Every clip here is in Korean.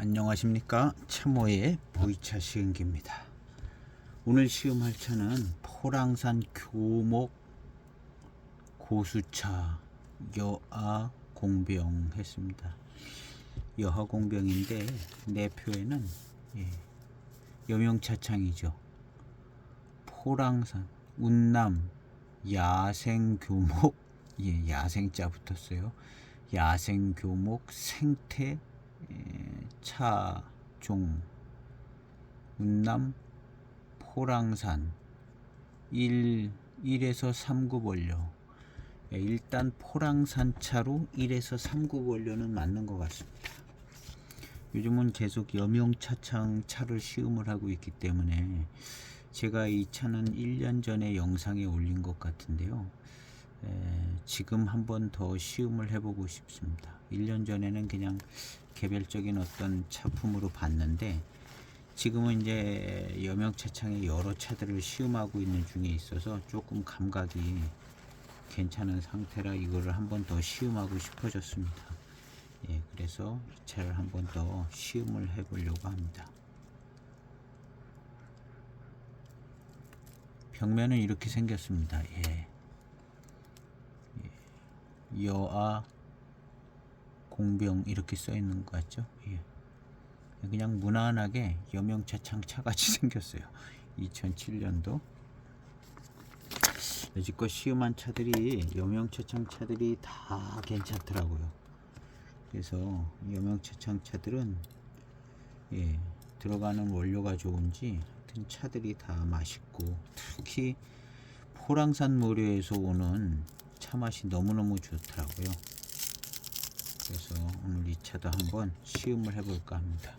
안녕하십니까. 참호의 보이차 시음기입니다. 오늘 시음할 차는 포랑산 교목 고수차 여하 공병 했습니다. 여하 공병인데 내표에는 여명차창이죠. 포랑산 운남 야생교목 야생자 붙었어요. 야생교목 생태 차종 운남 포랑산 1에서 3급 원료. 일단 포랑산 차로 1에서 3급 원료는 맞는 것 같습니다. 요즘은 계속 여명차창 차를 시음을 하고 있기 때문에 제가 이 차는 1년 전에 영상에 올린 것 같은데요. 지금 한번 더 시음을 해보고 싶습니다. 1년 전에는 그냥 개별적인 어떤 차품으로 봤는데 지금은 이제 여명차창의 여러 차들을 시음하고 있는 중에 있어서 조금 감각이 괜찮은 상태라 이거를 한번 더 시음하고 싶어졌습니다. 그래서 이 차를 한번 더 시음을 해보려고 합니다. 벽면은 이렇게 생겼습니다. 여하 공병 이렇게 써 있는 것 같죠? 그냥 무난하게 여명차창 차같이 생겼어요. 2007년도 여지껏 시음한 차들이 여명차창 차들이 다 괜찮더라고요. 그래서 여명차창 차들은 들어가는 원료가 좋은지 하여튼 차들이 다 맛있고 특히 포랑산 모료에서 오는 차 맛이 너무너무 좋더라고요. 그래서 오늘 이 차도 한번 시음을 해볼까 합니다.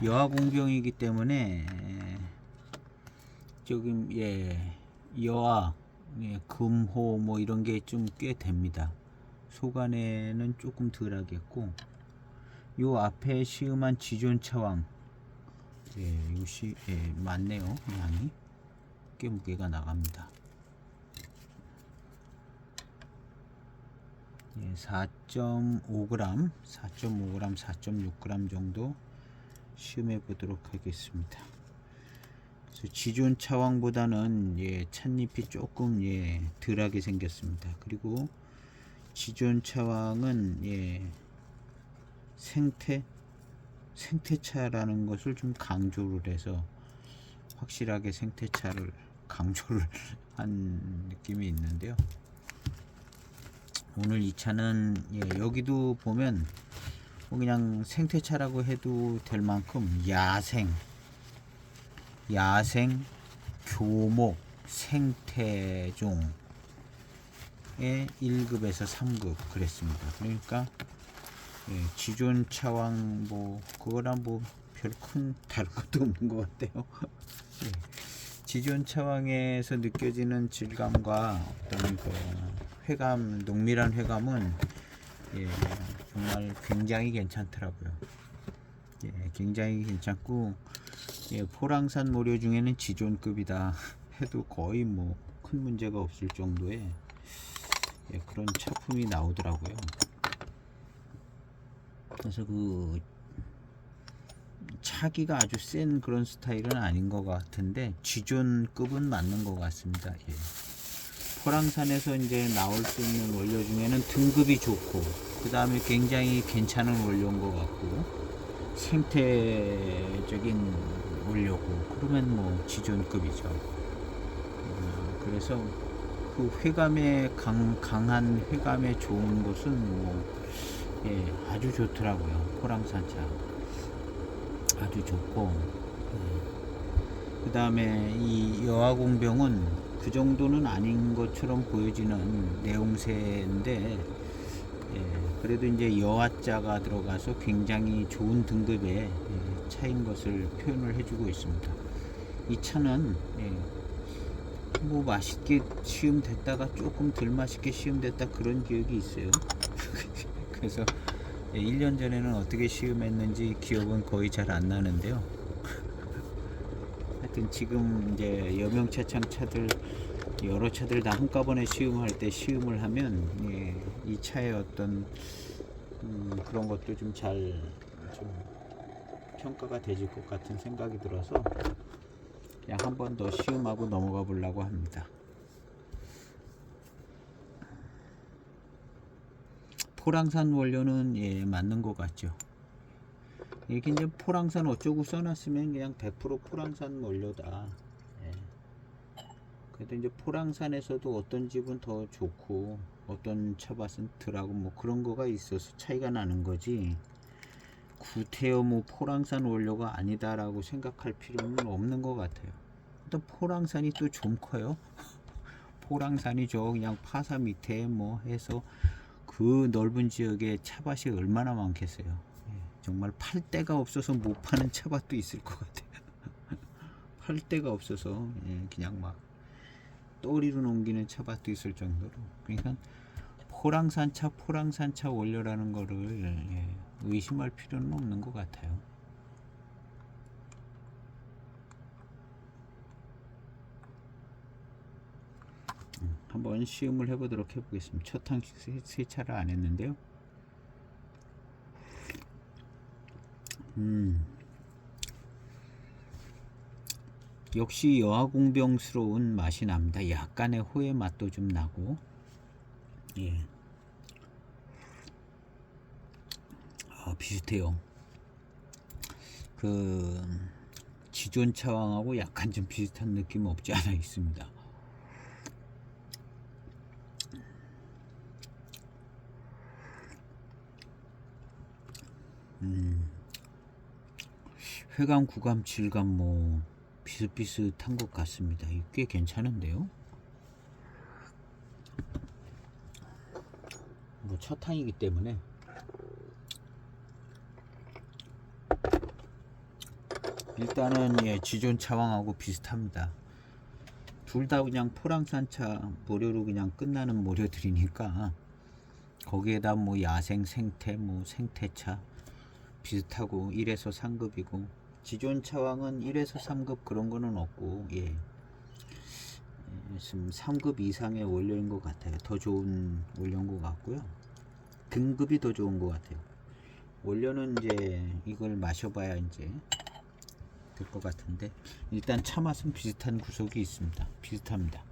여하 공병이기 때문에 조금 여하 금호 뭐 이런 게 좀 꽤 됩니다. 속안에는 조금 덜하겠고 요 앞에 시음한 지존 차왕 요시 맞네요. 양이 꽤 무게가 나갑니다. 4.5g, 4.6g 정도 시음해 보도록 하겠습니다. 그래서 지존 차왕보다는 찻잎이 조금 덜하게 생겼습니다. 그리고 지존 차왕은 생태차라는 것을 좀 강조를 해서 확실하게 생태차를 강조를 한 느낌이 있는데요. 오늘 이 차는 여기도 보면 뭐 그냥 생태차라고 해도 될 만큼 야생 교목 생태종의 1급에서 3급 그랬습니다. 그러니까 지존 차왕 뭐 그거랑 뭐 별 큰 다른 것도 없는 것 같아요. 지존 차왕에서 느껴지는 질감과 어떤 그 회감, 농밀한 회감은 정말 굉장히 괜찮더라고요. 굉장히 괜찮고 포랑산 모료 중에는 지존급이다 해도 거의 뭐 큰 문제가 없을 정도의 그런 차품이 나오더라고요. 그래서 그 차기가 아주 센 그런 스타일은 아닌 것 같은데 지존급은 맞는 것 같습니다. 포랑산에서 이제 나올 수 있는 원료 중에는 등급이 좋고 그 다음에 굉장히 괜찮은 원료인 것 같고 생태적인 원료고 그러면 뭐 지존급이죠. 그래서 그 회감에 강한 회감에 좋은 것은 뭐 아주 좋더라고요. 포랑산차 아주 좋고 그 다음에 이 여하공병은 그 정도는 아닌 것처럼 보여지는 내용새인데 그래도 이제 여하자가 들어가서 굉장히 좋은 등급의 차인 것을 표현을 해주고 있습니다. 이 차는 뭐 맛있게 시음됐다가 조금 덜 맛있게 시음됐다 그런 기억이 있어요. 그래서 1년 전에는 어떻게 시음했는지 기억은 거의 잘 안 나는데요. 하여튼 지금 이제 여명차창 차들 여러 차들 다 한꺼번에 시음할 때 시음을 하면 이 차의 어떤 그런 것도 좀 평가가 되질 것 같은 생각이 들어서 그냥 한 번 더 시음하고 넘어가 보려고 합니다. 포랑산 원료는 예, 맞는 것 같죠. 이게 이제 포랑산 어쩌고 써놨으면 그냥 100% 포랑산 원료다. 예. 그래도 이제 포랑산에서도 어떤 집은 더 좋고 어떤 차밭은 덜하고 뭐 그런 거가 있어서 차이가 나는 거지. 구태여 뭐 포랑산 원료가 아니다라고 생각할 필요는 없는 것 같아요. 또 포랑산이 또 좀 커요. 포랑산이 저 그냥 파사 밑에 뭐 해서 그 넓은 지역에 차밭이 얼마나 많겠어요. 예, 정말 팔 데가 없어서 못 파는 차밭도 있을 것 같아요. 팔 데가 없어서 예, 그냥 막 또리로 넘기는 차밭도 있을 정도로. 그러니까 포랑산차 원료라는 거를 예, 의심할 필요는 없는 것 같아요. 한번 시음을 해보도록 해보겠습니다. 첫탕 세차를 안 했는데요. 역시 여하공병스러운 맛이 납니다. 약간의 호의 맛도 좀 나고, 예, 비슷해요. 그 지존 차왕하고 약간 좀 비슷한 느낌 없지 않아 있습니다. 회감, 구감, 질감 뭐 비슷비슷한 것 같습니다. 꽤 괜찮은데요. 뭐 첫 탕이기 때문에 일단은 예, 지존 차왕하고 비슷합니다. 둘 다 그냥 포랑산차 모료로 그냥 끝나는 모료들이니까 거기에다 뭐 야생 생태 뭐 생태차 비슷하고 1에서 3급이고 지존 차왕은 1에서 3급 그런 거는 없고 예. 지금 3급 이상의 원료인 것 같아요. 더 좋은 원료인 것 같고요. 등급이 더 좋은 것 같아요. 원료는 이제 이걸 마셔봐야 이제 될 것 같은데 일단 차 맛은 비슷한 구석이 있습니다. 비슷합니다.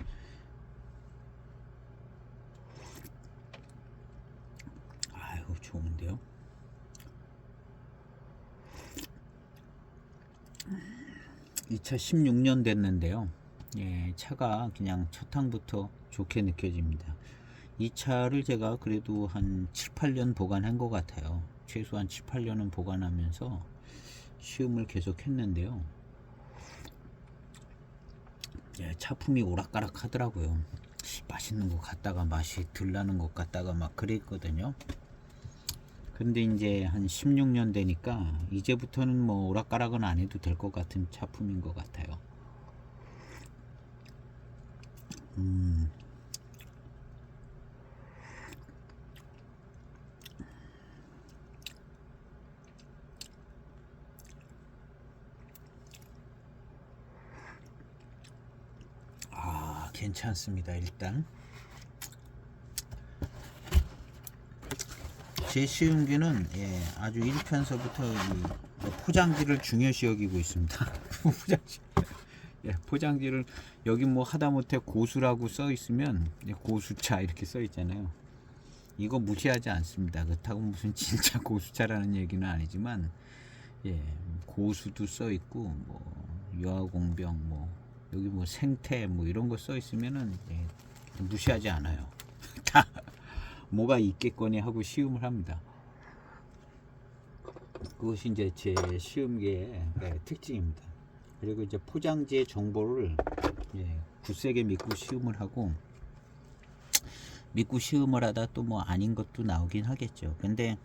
아유 좋은데요. 이 차 16년 됐는데요. 예, 차가 그냥 첫 탕부터 좋게 느껴집니다. 이 차를 제가 그래도 한 7, 8년 보관한 것 같아요. 최소한 7, 8년은 보관하면서 시음을 계속 했는데요. 예, 차품이 오락가락 하더라고요. 맛있는 것 같다가 맛이 덜 나는 것 같다가 막 그랬거든요. 근데 이제 한 16년 되니까 이제부터는 뭐 오락가락은 안 해도 될 것 같은 차품인 것 같아요. 괜찮습니다. 일단 제 시음기는 예, 아주 1편서부터 포장지를 중요시 여기고 있습니다. 포장지. 예, 포장지를 여기 뭐 하다못해 고수라고 써 있으면 고수차 이렇게 써 있잖아요. 이거 무시하지 않습니다. 그렇다고 무슨 진짜 고수차라는 얘기는 아니지만 예, 고수도 써 있고 뭐 여하공병 뭐 여기 뭐 생태 뭐 이런 거 써 있으면은 예, 무시하지 않아요. 다 뭐가 있겠거니 하고 시음을 합니다. 그것이 이제 제 시음기의 특징입니다. 그리고 이제 포장지의 정보를 예, 굳세게 믿고 시음을 하고 믿고 시음을 하다 또 뭐 아닌 것도 나오긴 하겠죠. 근데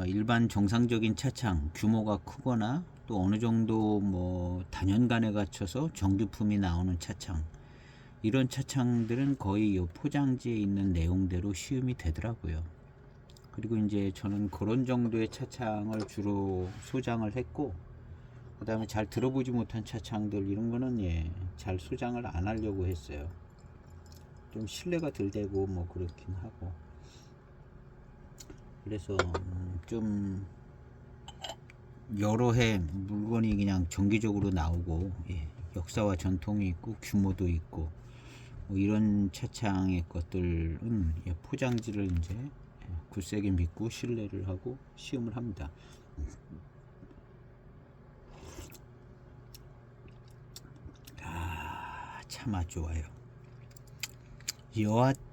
일반 정상적인 차창 규모가 크거나 또 어느 정도 뭐 단연간에 갖춰서 정규품이 나오는 차창 이런 차창들은 거의 이 포장지에 있는 내용대로 시음이 되더라고요. 그리고 이제 저는 그런 정도의 차창을 주로 소장을 했고 그 다음에 잘 들어보지 못한 차창들 이런 거는 예, 잘 소장을 안 하려고 했어요. 좀 신뢰가 덜 되고 뭐 그렇긴 하고 그래서 좀 여러 해 물건이 그냥 정기적으로 나오고, 예, 역사와 전통이 있고 규모도 있고 뭐 이런 차창의 것들은, 예, 포장지를 이제 굳세게 믿고 신뢰를 하고 시음을 합니다. 참 맛 좋아요.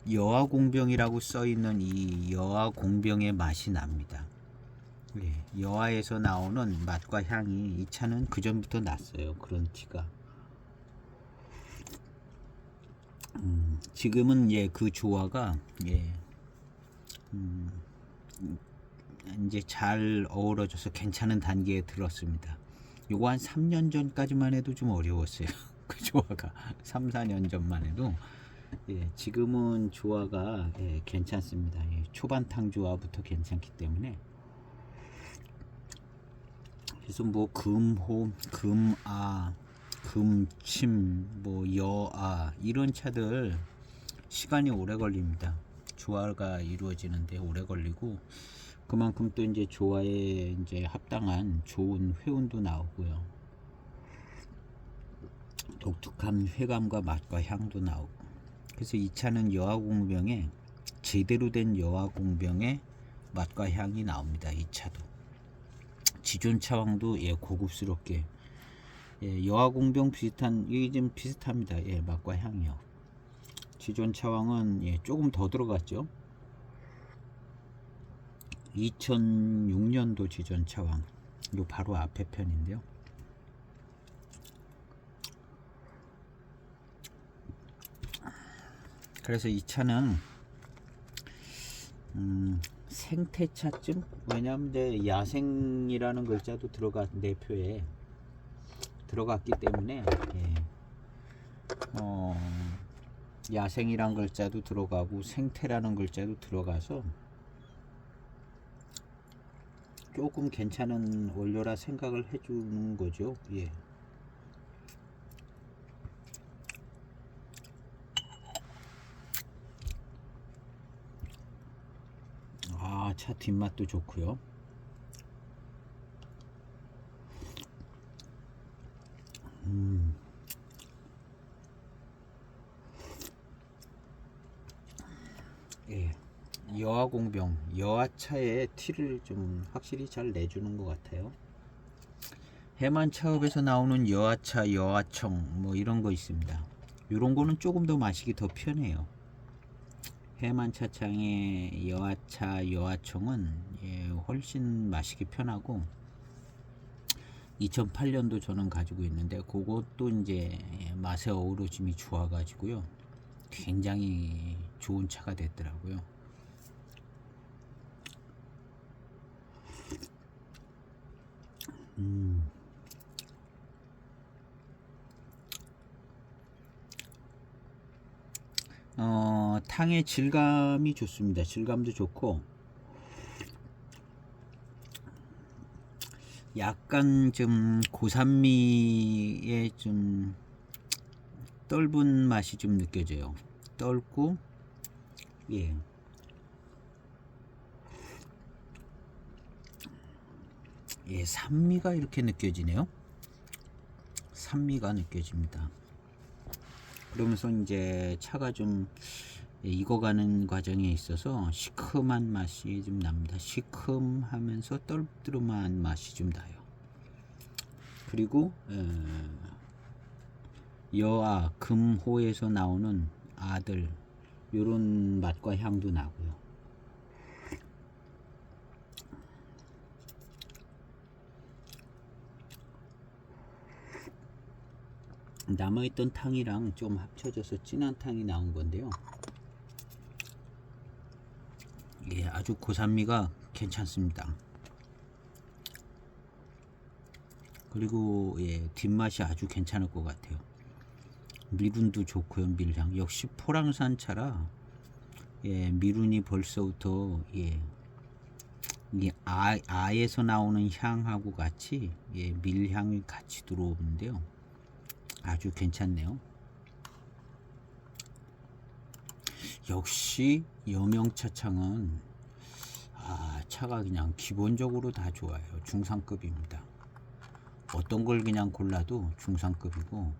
여화공병이라고 써있는 이 여화공병의 맛이 납니다. 예, 여화에서 나오는 맛과 향이 이 차는 그 전부터 났어요. 그런 티가. 지금은, 예, 그 조화가, 예, 이제 잘 어우러져서 괜찮은 단계에 들었습니다. 요거 한 3년 전까지만 해도 좀 어려웠어요. 그 조화가 3, 4년 전만 해도. 예, 지금은 조화가, 예, 괜찮습니다. 예, 초반탕 조화부터 괜찮기 때문에. 그래서 뭐 금호, 금아, 금침, 뭐 여아 이런 차들 시간이 오래 걸립니다. 조화가 이루어지는데 오래 걸리고, 그만큼 또 이제 조화에 이제 합당한 좋은 회운도 나오고요. 독특한 회감과 맛과 향도 나오고. 그래서 이 차는 여화공병에 제대로 된 여화공병의 맛과 향이 나옵니다. 이 차도 지존 차왕도, 예, 고급스럽게, 예, 여화공병 비슷한, 이게 좀 비슷합니다. 예, 맛과 향이요. 지존 차왕은, 예, 조금 더 들어갔죠. 2006년도 지존 차왕, 요 바로 앞에 편인데요. 그래서 이 차는 생태차쯤, 왜냐하면 이제 야생이라는 글자도 내표에 들어갔기 때문에, 예, 야생이란 글자도 들어가고 생태라는 글자도 들어가서 조금 괜찮은 원료라 생각을 해주는 거죠. 예. 차 뒷맛도 좋고요. 예, 여화공병, 여화차의 티를 좀 확실히 잘 내주는 것 같아요. 해만차업에서 나오는 여화차, 여화청 뭐 이런 거 있습니다. 이런 거는 조금 더 마시기 더 편해요. 해만차창의 여화차, 여화청은, 예, 훨씬 마시기 편하고, 2008년도 저는 가지고 있는데 그것도 이제 맛의 어우러짐이 좋아가지고요, 굉장히 좋은 차가 됐더라고요. 탕의 질감이 좋습니다. 질감도 좋고, 약간 좀 고산미의 좀 떫은 맛이 좀 느껴져요. 떫고, 예, 예, 산미가 이렇게 느껴지네요. 산미가 느껴집니다. 그러면서 이제 차가 좀, 예, 익어가는 과정에 있어서 시큼한 맛이 좀 납니다. 시큼하면서 떨뜨름한 맛이 좀 나요. 그리고 여아, 금호에서 나오는 아들, 요런 맛과 향도 나고요. 남아있던 탕이랑 좀 합쳐져서 진한 탕이 나온 건데요, 예, 아주 고산미가 괜찮습니다. 그리고, 예, 뒷맛이 아주 괜찮을 것 같아요. 미룬도 좋고요. 밀향 역시 포랑산 차라, 예, 미룬이 벌써부터, 예, 이 아에서 나오는 향하고 같이, 예, 밀향이 같이 들어오는데요, 아주 괜찮네요. 역시 여명차창은, 차가 그냥 기본적으로 다 좋아요. 중상급입니다. 어떤 걸 그냥 골라도 중상급이고,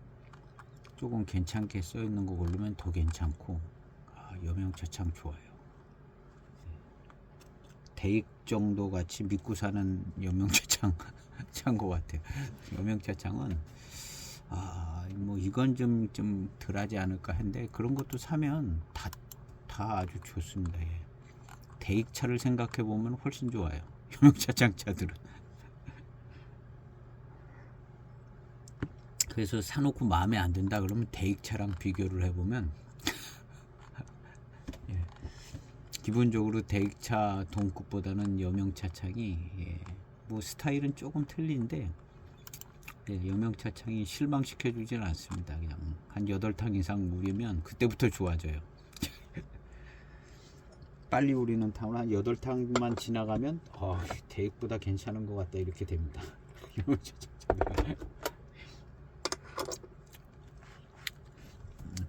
조금 괜찮게 써 있는 거 고르면 더 괜찮고, 여명차 참 좋아요. 대익 정도 같이 믿고 사는 여명차 차인 것 같아요. 여명차 창은 뭐 이건 좀 덜하지 않을까 했는데, 그런 것도 사면 다 아주 좋습니다. 예. 대익차를 생각해 보면 훨씬 좋아요. 여명차 창차들은. 그래서 사놓고 마음에 안 든다 그러면 대익차랑 비교를 해보면 예. 기본적으로 대익차 동급보다는 여명차 창이 뭐 스타일은 조금 틀린데 여명차 창이 실망시켜 주진 않습니다. 그냥 한 8탕 이상 우리면 그때부터 좋아져요. 빨리 우리는 탕을 한 8탕만 지나가면 대익보다 괜찮은 것 같다 이렇게 됩니다.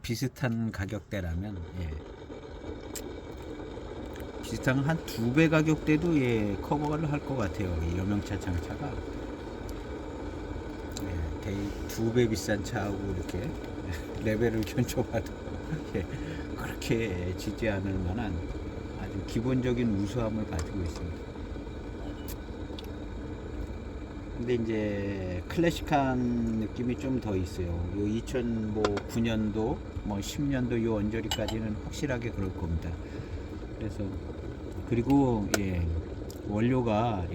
비슷한 가격대라면 비슷한 한 2배 가격대도 커버를 할 것 같아요. 여명차 창차가 대익 2배 비싼 차하고 이렇게 레벨을 견줘봐도 그렇게 지지 않을 만한 아주 기본적인 우수함을 가지고 있습니다. 근데 이제 클래식한 느낌이 좀 더 있어요. 요 2009년도 뭐 10년도 요 언저리까지는 확실하게 그럴 겁니다. 그래서 그리고 원료가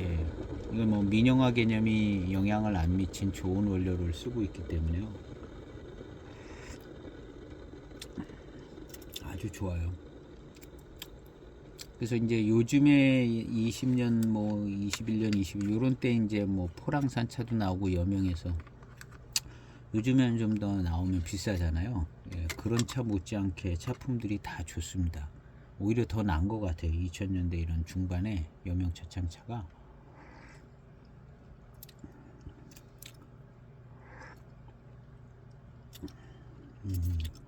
이건 뭐 민영화 개념이 영향을 안 미친 좋은 원료를 쓰고 있기 때문에요. 아주 좋아요. 그래서 이제 요즘에 20년 뭐 21년 22 요런 때 이제 뭐 포랑산차도 나오고 여명에서 요즘에는 좀 더 나오면 비싸잖아요. 그런 차 못지않게 차품들이 다 좋습니다. 오히려 더 나은 것 같아요. 2000년대 이런 중반에 여명차 창차가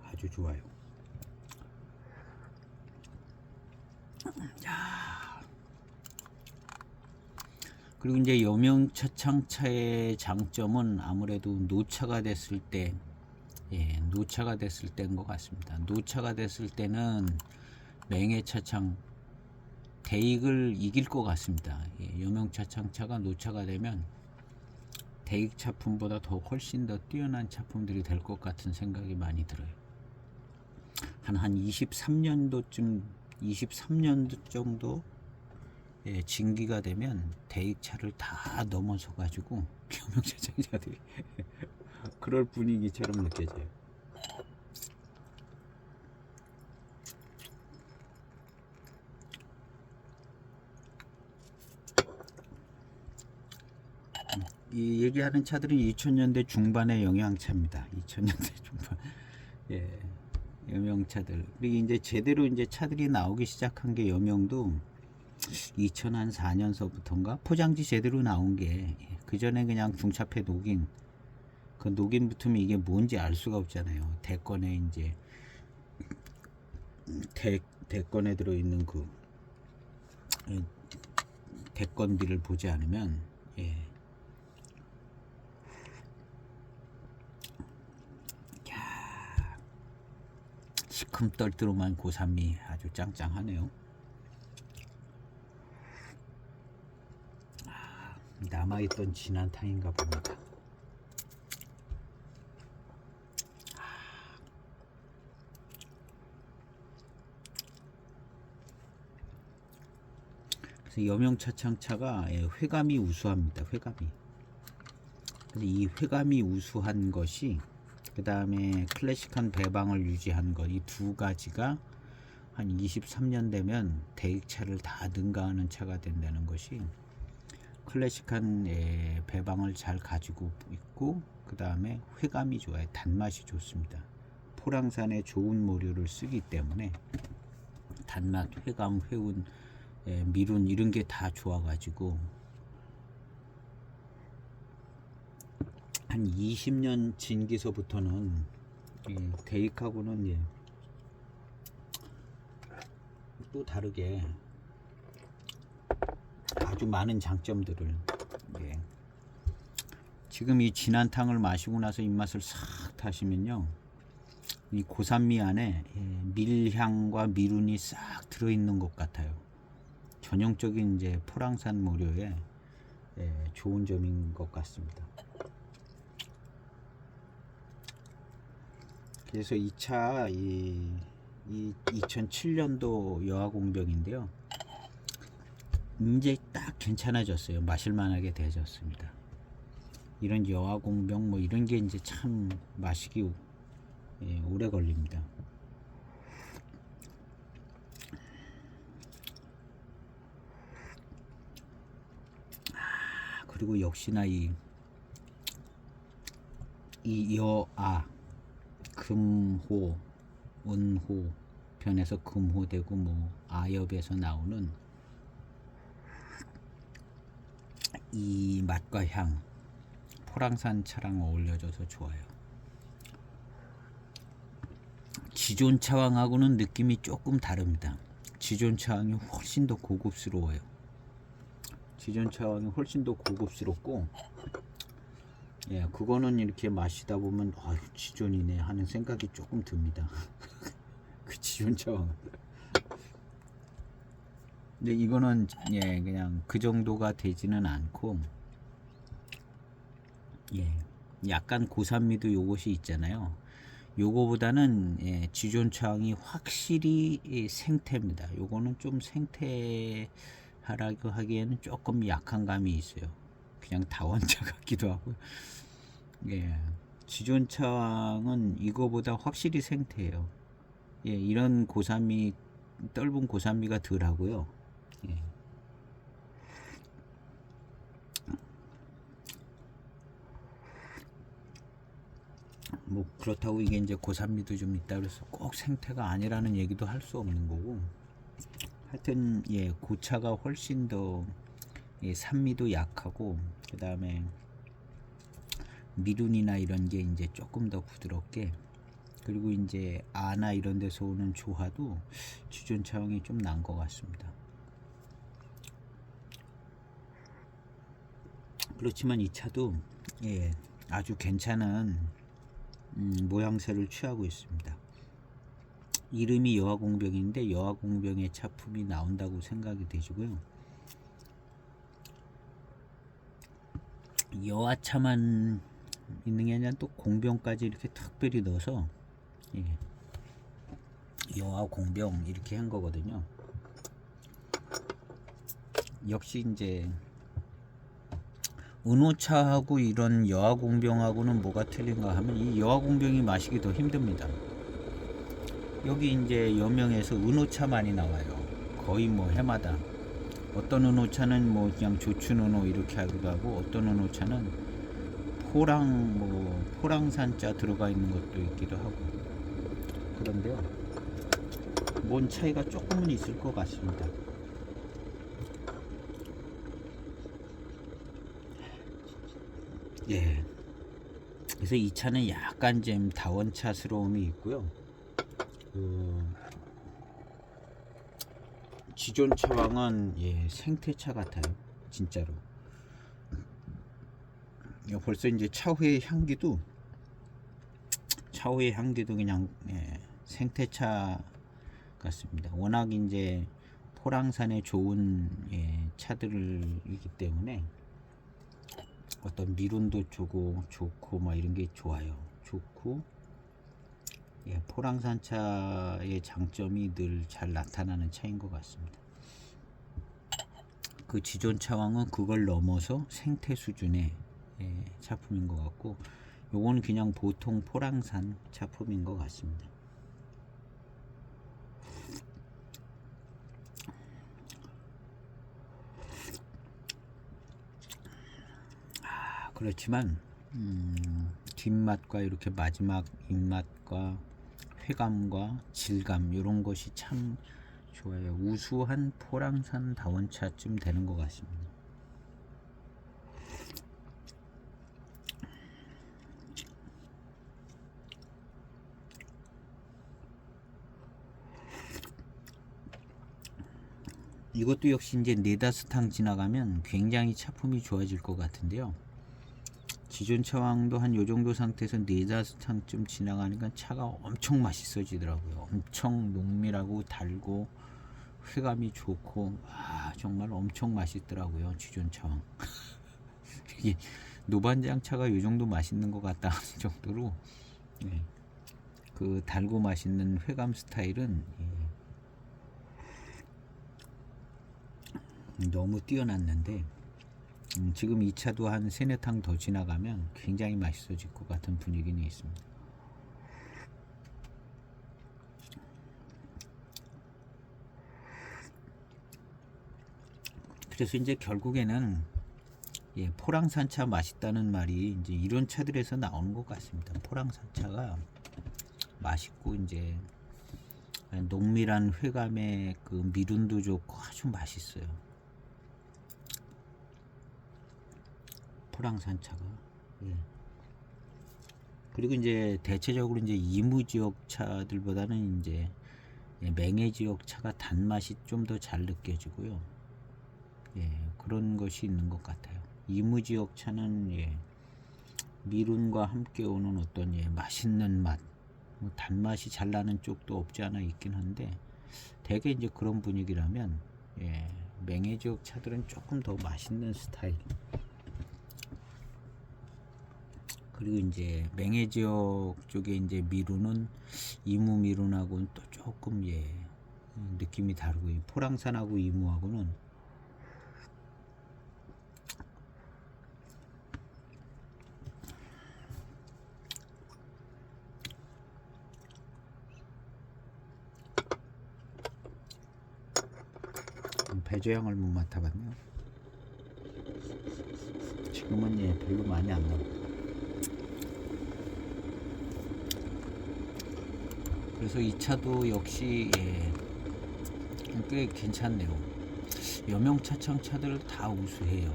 아주 좋아요. 그리고 이제 여명차 창차의 장점은 아무래도 노차가 됐을 때, 노차가 됐을 때인 것 같습니다. 노차가 됐을 때는 맹해차 창 대익을 이길 것 같습니다. 여명차 창차가 노차가 되면 대익 차품보다 더 훨씬 더 뛰어난 차품들이 될 것 같은 생각이 많이 들어요. 한 23년도쯤 23년도 정도 진기가 되면 대익차를 다 넘어서 가지고 여명차 창차들이 그럴 분위기처럼 느껴져요. 이 얘기하는 차들은 2000년대 중반의 영양차입니다. 2000년대 중반. 여명차들. 그리고 이제 제대로 이제 차들이 나오기 시작한 게 여명도 2004년서부터인가 포장지 제대로 나온 게 그 전에 그냥 중차폐 녹인 그 녹인 붙으면 이게 뭔지 알 수가 없잖아요. 대건에 이제 대건에 들어 있는 그 대건비를 보지 않으면 시큼떨뜨름한 고산미 아주 짱짱하네요. 남아있던 진한탕인가 봅니다. 그래서 여명차 창차가 회감이 우수합니다. 회감이. 근데 이 회감이 우수한 것이 그 다음에 클래식한 배방을 유지한 것 이 두 가지가 한 23년 되면 대익차를 다 능가하는 차가 된다는 것이 클래식한 배방을 잘 가지고 있고 그 다음에 회감이 좋아요. 단맛이 좋습니다. 포랑산의 좋은 모류를 쓰기 때문에 단맛, 회감, 회운, 미룬 이런 게 다 좋아가지고 한 20년 진기서부터는 대익하고는 또 다르게 아주 많은 장점들을, 예. 지금 이 진한탕을 마시고 나서 입맛을 싹 타시면요, 이 고산미 안에 밀향과 미룬이 싹 들어있는 것 같아요. 전형적인 이제 포랑산 모료의 좋은 점인 것 같습니다. 그래서 이 차, 이 2007년도 여화공병인데요, 이제 딱 괜찮아졌어요. 마실만하게 되졌습니다. 이런 여화공병 뭐 이런 게 이제 참 마시기 오래 걸립니다. 그리고 역시나 이 여아, 금호, 은호 변에서 금호되고 뭐 아엽에서 나오는 이 맛과 향, 포랑산 차랑 어울려져서 좋아요. 지존 차왕하고는 느낌이 조금 다릅니다. 지존 차왕이 훨씬 더 고급스러워요. 지존 차왕이 훨씬 더 고급스럽고, 예, 그거는 이렇게 마시다 보면 아유 지존이네 하는 생각이 조금 듭니다. 그 지존 차왕. 근데 이거는 예 그냥 그 정도가 되지는 않고, 예 약간 고산미도 요것이 있잖아요. 요거보다는 예, 지존 차왕이 확실히 생태입니다. 요거는 좀 생태하라고 하기에는 조금 약한 감이 있어요. 그냥 다원차 같기도 하고. 예, 지존 차왕은 이거보다 확실히 생태해요. 예, 이런 고산미, 떫은 고산미가 덜 하고요. 예. 뭐 그렇다고 이게 이제 고산미도 좀 있다 그래서 꼭 생태가 아니라는 얘기도 할 수 없는 거고, 하여튼 예 고차가 훨씬 더 산미도 약하고, 그 다음에 미룬이나 이런 게 이제 조금 더 부드럽게, 그리고 이제 아나 이런 데서 오는 조화도 지존 차왕이 좀 난 것 같습니다. 그렇지만 이 차도 예 아주 괜찮은 모양새를 취하고 있습니다. 이름이 여화공병인데 여화공병의 차품이 나온다고 생각이 되시고요. 여화차만 있는 게 아니라 또 공병까지 이렇게 특별히 넣어서 예, 여화공병 이렇게 한 거거든요. 역시 이제 은호차하고 이런 여화공병하고는 뭐가 틀린가 하면, 이 여화공병이 마시기 더 힘듭니다. 여기 이제 여명에서 은호차 많이 나와요. 거의 뭐 해마다. 어떤 은호차는 뭐 그냥 조춘은호 이렇게 하기도 하고, 어떤 은호차는 포랑산자 들어가 있는 것도 있기도 하고. 그런데요, 뭔 차이가 조금은 있을 것 같습니다. 예. 그래서 이 차는 약간 좀 다원차스러움이 있고요. 지존 차왕은 예, 생태차 같아요. 진짜로. 벌써 이제 차후의 향기도 그냥 예, 생태차 같습니다. 워낙 이제 포랑산에 좋은 예, 차들이기 때문에 어떤 미론도 좋고 막 이런 게 좋아요. 좋고, 예, 포랑산 차의 장점이 늘 잘 나타나는 차인 것 같습니다. 그 지존 차왕은 그걸 넘어서 생태 수준의 예, 차품인 것 같고, 요건 그냥 보통 포랑산 차품인 것 같습니다. 그렇지만 뒷맛과 이렇게 마지막 입맛과 회감과 질감 이런 것이 참 좋아요. 우수한 포랑산 다원차쯤 되는 것 같습니다. 이것도 역시 이제 네다섯 탕 지나가면 굉장히 차품이 좋아질 것 같은데요. 지존 차왕도 한 요 정도 상태에서 네다섯 탕쯤 지나가니까 차가 엄청 맛있어지더라고요. 엄청 농밀하고 달고 회감이 좋고 정말 엄청 맛있더라고요. 지존 차왕. 이게 노반장 차가 요 정도 맛있는 것 같다 하는 정도로 예, 그 달고 맛있는 회감 스타일은 너무 뛰어났는데 지금 이 차도 한 3-4탕 더 지나가면 굉장히 맛있어질 것 같은 분위기는 있습니다. 그래서 이제 결국에는 포랑산차 맛있다는 말이 이제 이런 차들에서 나오는 것 같습니다. 포랑산차가 맛있고 이제 농밀한 회감의 그 미륜도 좋고 아주 맛있어요. 포랑산차가. 그리고 이제 대체적으로 이제 이무 지역 차들보다는 이제 맹해 지역 차가 단맛이 좀 더 잘 느껴지고요. 그런 것이 있는 것 같아요. 이무 지역 차는 미륜과 함께 오는 어떤 맛있는 맛, 뭐 단맛이 잘 나는 쪽도 없지 않아 있긴 한데 대개 이제 그런 분위기라면 맹해 지역 차들은 조금 더 맛있는 스타일. 그리고 이제 맹해 지역 쪽에 이제 미륜은 이무 미륜하고는 또 조금 느낌이 다르고 포랑산하고 이무하고는 배조향을 못 맡아봤네요. 지금은 별로 많이 안 나고. 그래서 이 차도 역시 꽤 괜찮네요. 여명 차창 차들 다 우수해요.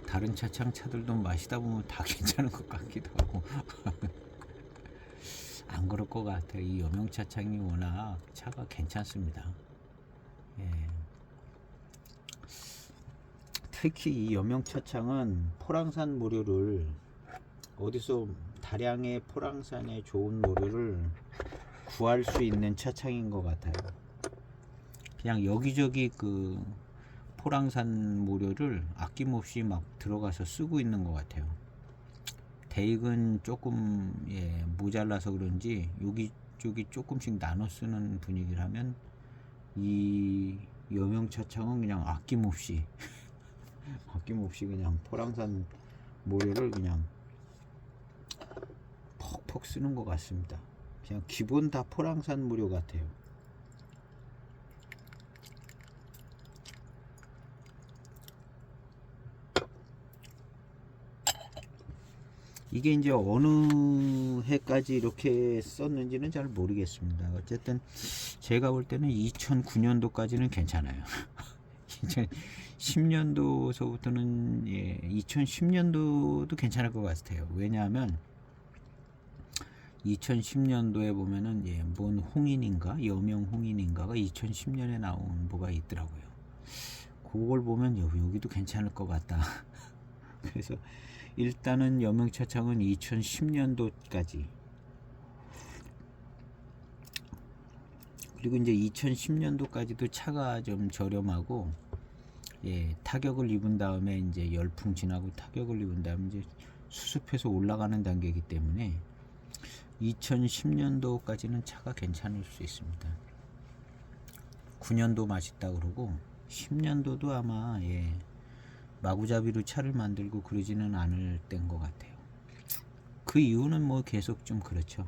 다른 차창 차들도 마시다 보면 다 괜찮은 것 같기도 하고 안 그럴 것 같아요. 이 여명 차창이 워낙 차가 괜찮습니다. 특히 이 여명 차창은 포랑산 모료를 어디서 다량의 포랑산의 좋은 모료를 구할 수 있는 차창인 것 같아요. 그냥 여기저기 그 포랑산 모료를 아낌없이 막 들어가서 쓰고 있는 것 같아요. 대익은 조금 모자라서 그런지 여기저기 조금씩 나눠 쓰는 분위기라면 이 여명 차창은 그냥 아낌없이 그냥 포랑산 모료를 그냥 퍽퍽 쓰는 것 같습니다. 그냥 기본 다 포랑산 모료 같아요. 이게 이제 어느 해까지 이렇게 썼는지는 잘 모르겠습니다. 어쨌든 제가 볼 때는 2009년도까지는 괜찮아요. 2010년도서부터는 2010년도도 괜찮을 것 같아요. 왜냐하면 2010년도에 보면은 뭔 홍인인가 여명 홍인인가가 2010년에 나온 뭐가 있더라고요. 그걸 보면 여기도 괜찮을 것 같다. 그래서 일단은 여명 차창은 2010년도까지, 그리고 이제 2010년도까지도 차가 좀 저렴하고 타격을 입은 다음에 이제 열풍 지나고 타격을 입은 다음에 이제 수습해서 올라가는 단계이기 때문에 2010년도까지는 차가 괜찮을 수 있습니다. 9년도 맛있다 그러고 10년도도 아마 마구잡이로 차를 만들고 그러지는 않을 때인 것 같아요. 그 이유는 뭐 계속 좀 그렇죠.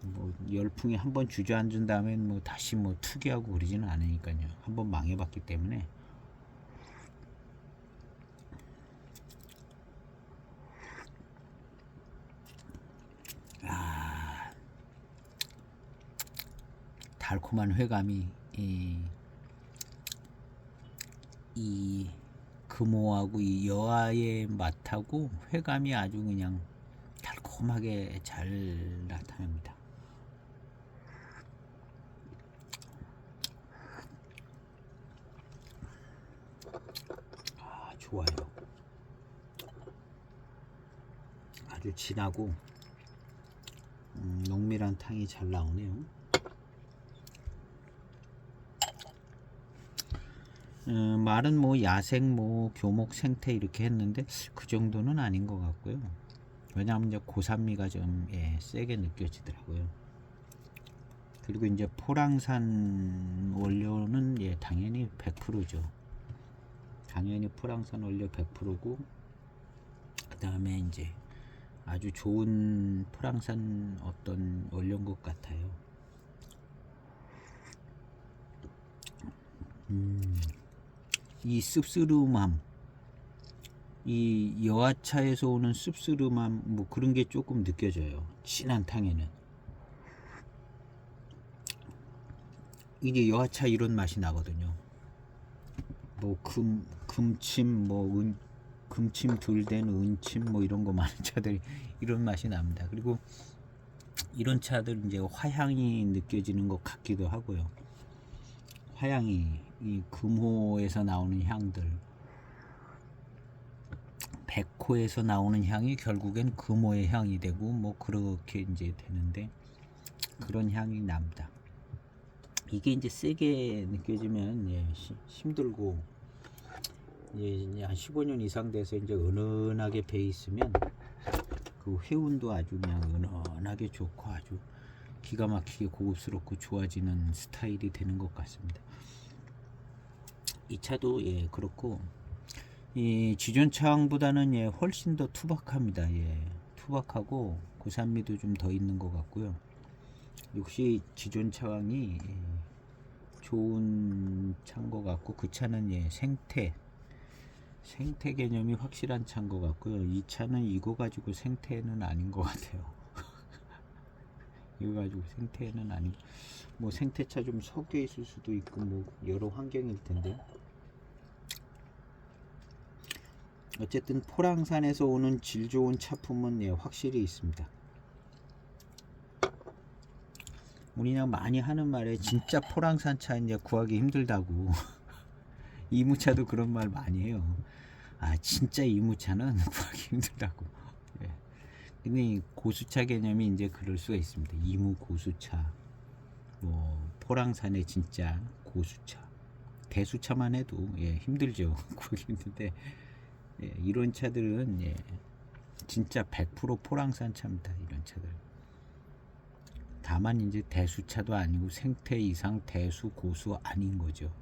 뭐 열풍이 한번 주저앉은 다음엔 뭐 다시 뭐 투기하고 그러지는 않으니까요. 한번 망해봤기 때문에. 달콤한 회감이 이 금오하고 이 여아의 맛하고 회감이 아주 그냥 달콤하게 잘 나타납니다. 좋아요. 아주 진하고 농밀한 탕이 잘 나오네요. 말은 뭐 야생 뭐 교목 생태 이렇게 했는데 그 정도는 아닌 것 같고요. 왜냐하면 이제 고산미가 좀 세게 느껴지더라고요. 그리고 이제 포랑산 원료는 당연히 100%죠. 당연히 포랑산 원료 100%고, 그 다음에 이제 아주 좋은 포랑산 어떤 원료인 것 같아요. 이 씁쓸함, 이 여하차에서 오는 씁쓸함 뭐 그런 게 조금 느껴져요. 진한 탕에는 이게 여하차 이런 맛이 나거든요. 뭐 금침 뭐 금침 덜 된 은침 뭐 이런 거 많은 차들이 이런 맛이 납니다. 그리고 이런 차들 이제 화향이 느껴지는 것 같기도 하고요. 화향이 이 금호에서 나오는 향들, 백호에서 나오는 향이 결국엔 금호의 향이 되고 뭐 그렇게 이제 되는데 그런 향이 납니다. 이게 이제 세게 느껴지면 힘들고 이제 한 15년 이상 돼서 이제 은은하게 배 있으면 그 회운도 아주 그냥 은은하게 좋고 아주 기가 막히게 고급스럽고 좋아지는 스타일이 되는 것 같습니다. 이 차도 그렇고 이 지존 차량보다는 훨씬 더 투박합니다. 투박하고 고산미도 좀 더 있는 것 같고요. 역시 지존 차량이 좋은 차인 것 같고, 그 차는 생태 개념이 확실한 차인 것 같고요. 이 차는 이거 가지고 생태는 아닌 것 같아요. 이거 가지고 생태는 아닌, 뭐 생태차 좀 섞여 있을 수도 있고 뭐 여러 환경일 텐데, 어쨌든 포랑산에서 오는 질 좋은 차품은 확실히 있습니다. 우리가 많이 하는 말에 진짜 포랑산 차 이제 구하기 힘들다고 이무차도 그런 말 많이 해요. 아 진짜 이무차는 구하기 힘들다고. 근데 고수차 개념이 이제 그럴 수가 있습니다. 이무 고수차, 뭐 포랑산의 진짜 고수차, 대수차만 해도 힘들죠. 구하기 힘든데 이런 차들은 진짜 100% 포랑산 차입니다. 이런 차들. 다만 이제 대수차도 아니고 생태 이상 대수 고수 아닌 거죠.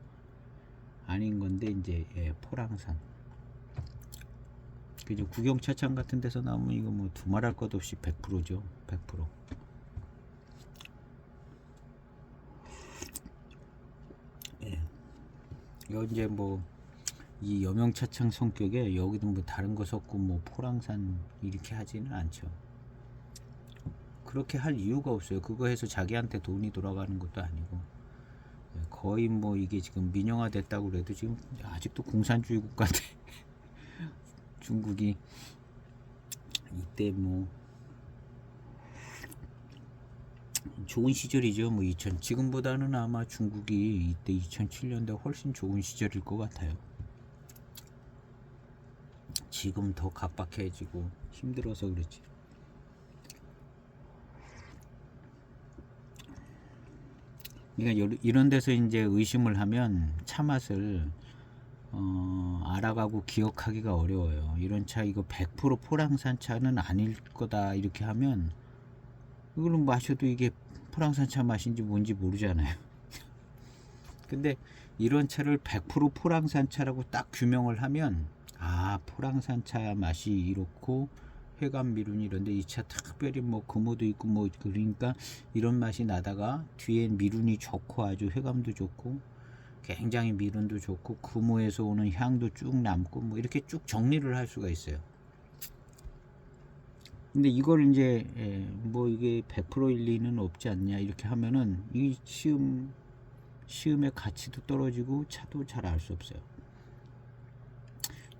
아닌 건데 이제 포랑산. 그죠? 구경차창 같은 데서 나오면 이거 뭐 두말할 것 없이 100%죠. 100%. 이거 이제 뭐 이 여명차창 성격에 여기도 뭐 다른 거 섞고 뭐 포랑산 이렇게 하지는 않죠. 그렇게 할 이유가 없어요. 그거 해서 자기한테 돈이 돌아가는 것도 아니고, 거의 뭐 이게 지금 민영화 됐다고 그래도 지금 아직도 공산주의 국가인데 중국이 이때 뭐 좋은 시절이죠. 뭐 지금보다는 아마 중국이 이때 2007년대 훨씬 좋은 시절일 것 같아요. 지금 더 각박해지고 힘들어서 그렇지. 그러니까 이런 데서 이제 의심을 하면 차 맛을 알아가고 기억하기가 어려워요. 이런 차 이거 100% 포랑산 차는 아닐 거다 이렇게 하면 이걸로 마셔도 이게 포랑산 차 맛인지 뭔지 모르잖아요. 근데 이런 차를 100% 포랑산 차라고 딱 규명을 하면 포랑산 차 맛이 이렇고 회감 미룬이 이런데 이 차 특별히 뭐 금호도 있고 뭐 그러니까 이런 맛이 나다가 뒤엔 미룬이 좋고 아주 회감도 좋고 굉장히 미룬도 좋고 금호에서 오는 향도 쭉 남고 뭐 이렇게 쭉 정리를 할 수가 있어요. 근데 이걸 이제 뭐 이게 100%일 리는 없지 않냐 이렇게 하면은 이 시음의 가치도 떨어지고 차도 잘 알 수 없어요.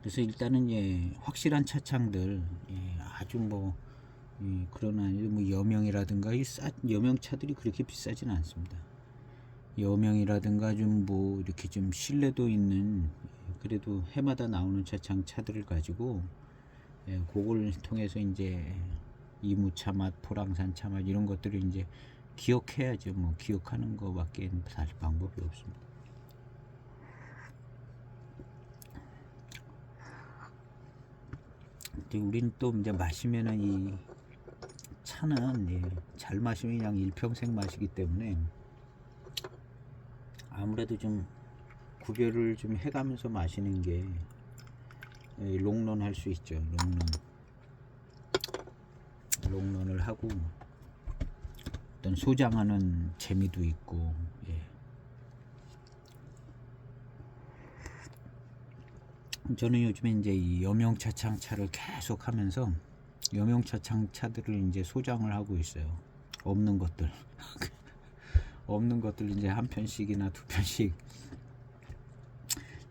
그래서 일단은 확실한 차창들 아주 뭐 그런 아니 뭐 여명이라든가 여명차들이 그렇게 비싸지는 않습니다. 여명이라든가 좀 뭐 이렇게 좀 신뢰도 있는 그래도 해마다 나오는 차창 차들을 가지고 그걸 통해서 이제 이무차 맛, 포랑산 차 맛 이런 것들을 이제 기억해야죠. 뭐 기억하는 거밖에 사실 방법이 없습니다. 근데 우리는 또 이제 마시면은 이 차는 잘 마시면 그냥 일평생 마시기 때문에 아무래도 좀 구별을 좀 해가면서 마시는 게 롱런 할 수 있죠. 롱런을 하고 어떤 소장하는 재미도 있고. 저는 요즘에 이제 이 여명차창 차를 계속 하면서 여명차창 차들을 이제 소장을 하고 있어요. 없는 것들 없는 것들 이제 한 편씩이나 두 편씩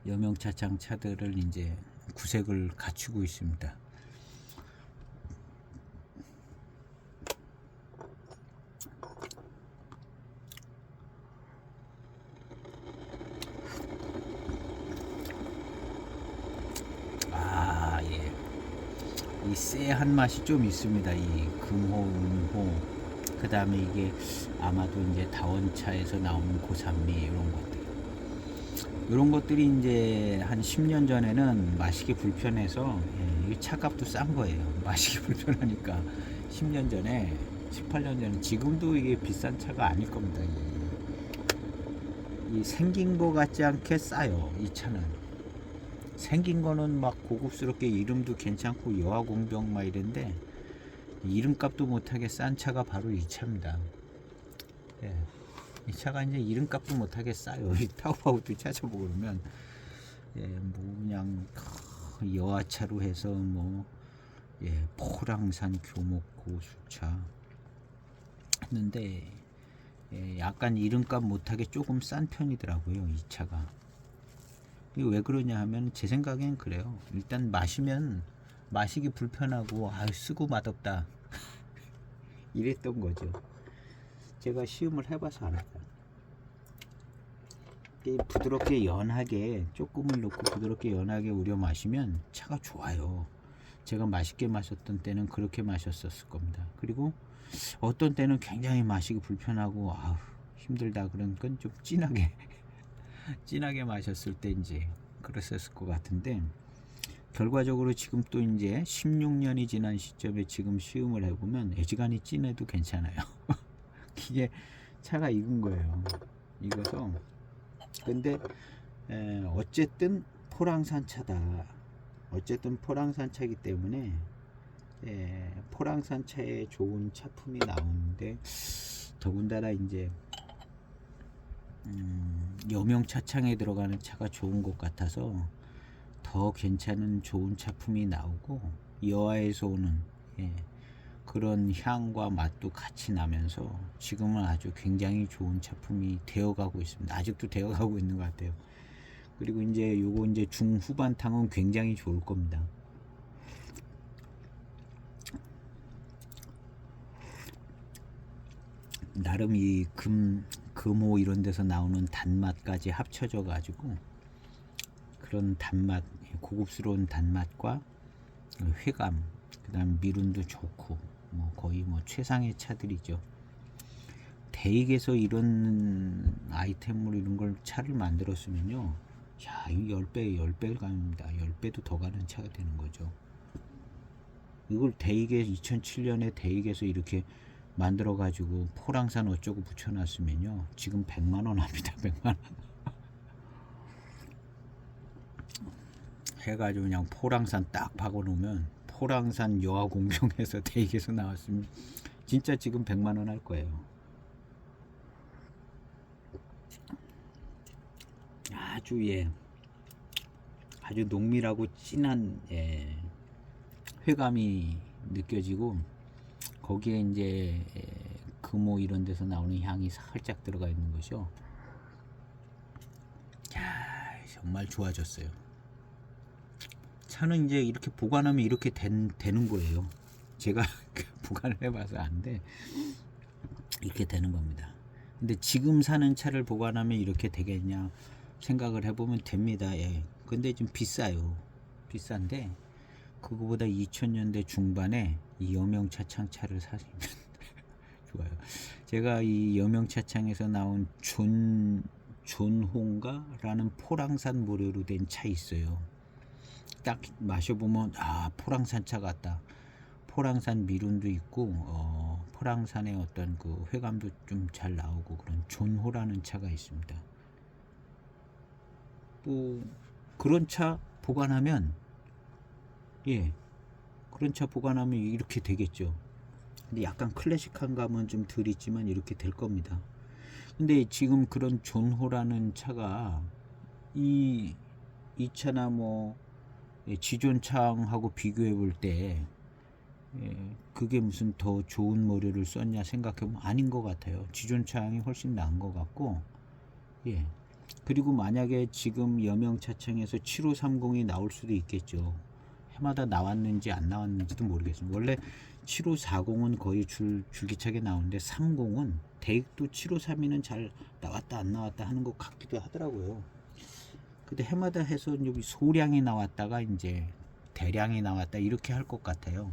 여명차창 차들을 이제 구색을 갖추고 있습니다. 이 쎄한 맛이 좀 있습니다. 이 금호, 은호, 그 다음에 이게 아마도 이제 다원차에서 나오는 고산미 이런 것들이 이제 한 10년 전에는 마시기 불편해서 이 차값도 싼 거예요. 마시기 불편하니까 10년 전에 18년 전에 지금도 이게 비싼 차가 아닐 겁니다. 이 생긴 거 같지 않게 싸요. 이 차는 생긴 거는 막 고급스럽게 이름도 괜찮고 여화공병 막 이런데 이름값도 못하게 싼 차가 바로 이 차입니다. 이 차가 이제 이름값도 못하게 싸요. 이 타고파고도 찾아보고 그러면 뭐 그냥 여화차로 해서 뭐 포랑산 교목고 수차 했는데 약간 이름값 못하게 조금 싼 편이더라고요. 이 차가. 이거 왜 그러냐 하면 제 생각엔 그래요. 일단 마시면 마시기 불편하고 쓰고 맛없다 이랬던 거죠. 제가 시음을 해봐서 알아요. 부드럽게 연하게 조금을 넣고 부드럽게 연하게 우려 마시면 차가 좋아요. 제가 맛있게 마셨던 때는 그렇게 마셨었을 겁니다. 그리고 어떤 때는 굉장히 마시기 불편하고 힘들다 그런 건 좀 진하게 마셨을 때 이제 그랬었을 것 같은데, 결과적으로 지금 또 이제 16년이 지난 시점에 지금 시음을 해보면 애지간히 진해도 괜찮아요. 이게 차가 익은 거예요. 익어서. 근데 어쨌든 포랑산 차다. 어쨌든 포랑산 차이기 때문에 포랑산 차에 좋은 차품이 나오는데, 더군다나 이제 여명차창에 들어가는 차가 좋은 것 같아서 더 괜찮은 좋은 차품이 나오고, 여화에서 오는 그런 향과 맛도 같이 나면서 지금은 아주 굉장히 좋은 차품이 되어가고 있습니다. 아직도 되어가고 있는 것 같아요. 그리고 이제 요거 이제 중후반탕은 굉장히 좋을 겁니다. 나름 이 금호 이런 데서 나오는 단맛까지 합쳐져 가지고 그런 단맛, 고급스러운 단맛과 회감, 그 다음 미륜도 좋고 뭐 거의 뭐 최상의 차들이죠. 대익에서 이런 아이템으로 이런 걸 차를 만들었으면요, 야, 이 10배 갑니다. 10배도 더 가는 차가 되는 거죠. 이걸 대익에 2007년에 대익에서 이렇게 만들어 가지고 포랑산 어쩌고 붙여놨으면요, 지금 100만원 합니다. 100만원 해가지고 그냥 포랑산 딱 박아놓으면, 포랑산 여화공병에서 대익에서 나왔으면 진짜 지금 100만원 할 거예요. 아주 농밀하고 진한 회감이 느껴지고, 거기에 이제 금호 이런 데서 나오는 향이 살짝 들어가 있는 것이요. 정말 좋아졌어요. 차는 이제 이렇게 보관하면 이렇게 되는 거예요. 제가 보관을 해봐서 안 돼. 이렇게 되는 겁니다. 근데 지금 사는 차를 보관하면 이렇게 되겠냐 생각을 해보면 됩니다. 근데 좀 비싸요. 비싼데 그거보다 2000년대 중반에 이 여명차창차를 사시면 좋아요. 제가 이 여명차창에서 나온 존홍가라는 포랑산 모래로 된 차 있어요. 딱 마셔보면 아 포랑산차 같다. 포랑산 미론도 있고 포랑산의 어떤 그 회감도 좀 잘 나오고 그런 존호라는 차가 있습니다. 뭐 그런 차 보관하면 그런 차 보관하면 이렇게 되겠죠. 근데 약간 클래식한 감은 좀 덜 있지만 이렇게 될 겁니다. 근데 지금 그런 존호라는 차가 이 차나 뭐 지존창하고 비교해 볼 때 그게 무슨 더 좋은 모래를 썼냐 생각해보면 아닌 것 같아요. 지존창이 훨씬 나은 것 같고 그리고 만약에 지금 여명차창에서 7530이 나올 수도 있겠죠. 해마다 나왔는지 안 나왔는지도 모르겠습니다. 원래 7540은 거의 줄기차게 나오는데 30은 대익도 7532는 잘 나왔다 안 나왔다 하는 것 같기도 하더라고요. 근데 해마다 해서 여기 소량이 나왔다가 이제 대량이 나왔다 이렇게 할 것 같아요.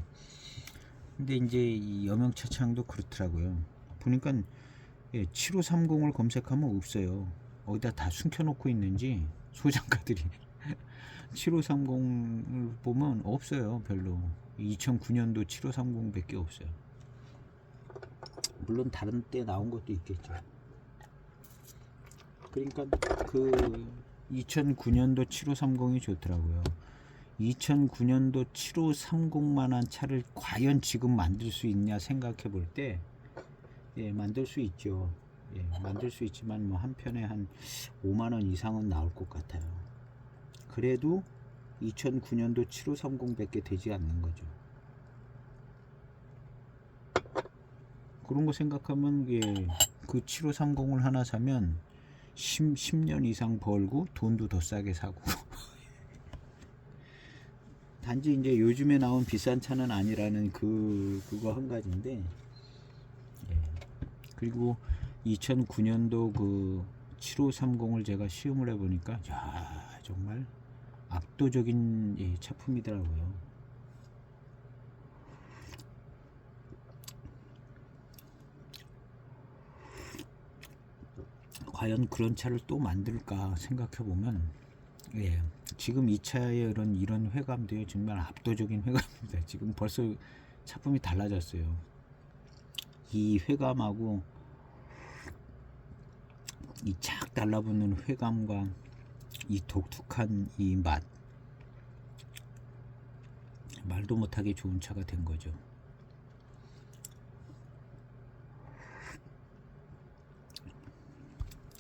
근데 이제 이 여명차창도 그렇더라고요. 보니까 7530을 검색하면 없어요. 어디다 다 숨겨놓고 있는지 소장가들이 7530을 보면 없어요. 별로 2009년도 7530밖에 없어요. 물론 다른 때 나온 것도 있겠죠. 그러니까 그 2009년도 7530이 좋더라고요. 2009년도 7530만한 차를 과연 지금 만들 수 있냐 생각해 볼 때 만들 수 있죠. 만들 수 있지만 뭐 한 편에 한 5만원 이상은 나올 것 같아요. 그래도 2009년도 7530밖에 되지 않는 거죠. 그런 거 생각하면 그 7530을 하나 사면 10년 이상 벌고 돈도 더 싸게 사고 단지 이제 요즘에 나온 비싼 차는 아니라는 그거 한 가지인데 그리고 2009년도 그 7530을 제가 시음을 해보니까 야 정말 압도적인 차품이더라고요. 과연 그런 차를 또 만들까 생각해보면 지금 이 차의 이런 회감도요 정말 압도적인 회감입니다. 지금 벌써 차품이 달라졌어요. 이 회감하고 이 착 달라붙는 회감과 이 독특한 이 맛 말도 못하게 좋은 차가 된 거죠.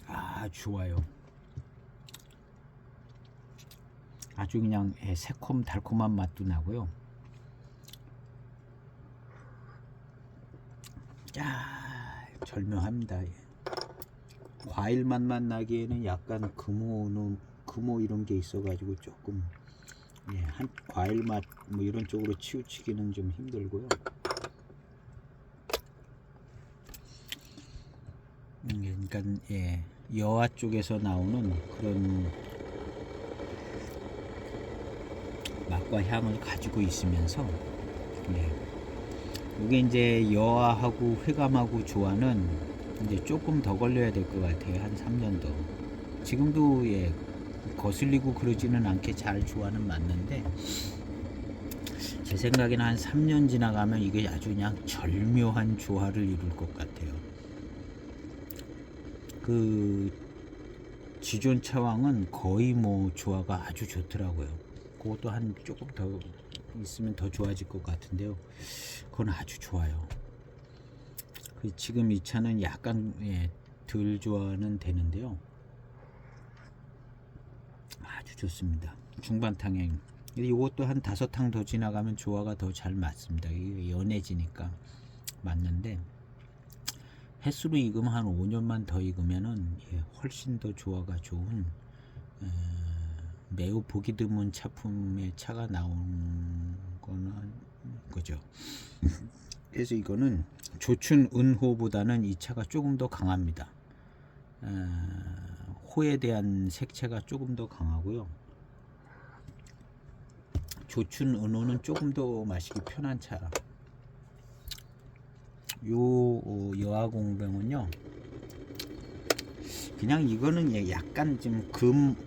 아 좋아요. 아주 그냥 새콤 달콤한 맛도 나고요. 절묘합니다. 과일 맛만 나기에는 약간 금오 이런 게 있어가지고 조금 한 과일 맛 뭐 이런 쪽으로 치우치기는 좀 힘들고요. 그러니까 여아 쪽에서 나오는 그런 맛과 향을 가지고 있으면서 이게 이제 여아하고 회감하고 조화는 이제 조금 더 걸려야 될 것 같아요. 한 3년 더. 지금도 거슬리고 그러지는 않게 잘 조화는 맞는데 제 생각에는 한 3년 지나가면 이게 아주 그냥 절묘한 조화를 이룰 것 같아요. 그 지존 차왕은 거의 뭐 조화가 아주 좋더라고요. 그것도 한 조금 더 있으면 더 좋아질 것 같은데요. 그건 아주 좋아요. 지금 이 차는 약간 덜 조화는 되는데요. 아주 좋습니다. 중반탕행. 이것도 한 5탕 더 지나가면 조화가 더 잘 맞습니다. 이게 연해지니까 맞는데 횟수로 익으면 한 5년만 더 익으면은 훨씬 더 조화가 좋은 매우 보기 드문 차품의 차가 나온 거는 거죠. 그래서 이거는 조춘 은호보다는 이 차가 조금 더 강합니다. 호에 대한 색채가 조금 더 강하고요. 조춘 은호는 조금 더 마시기 편한 차. 여아공병은요, 그냥 이거는 약간 좀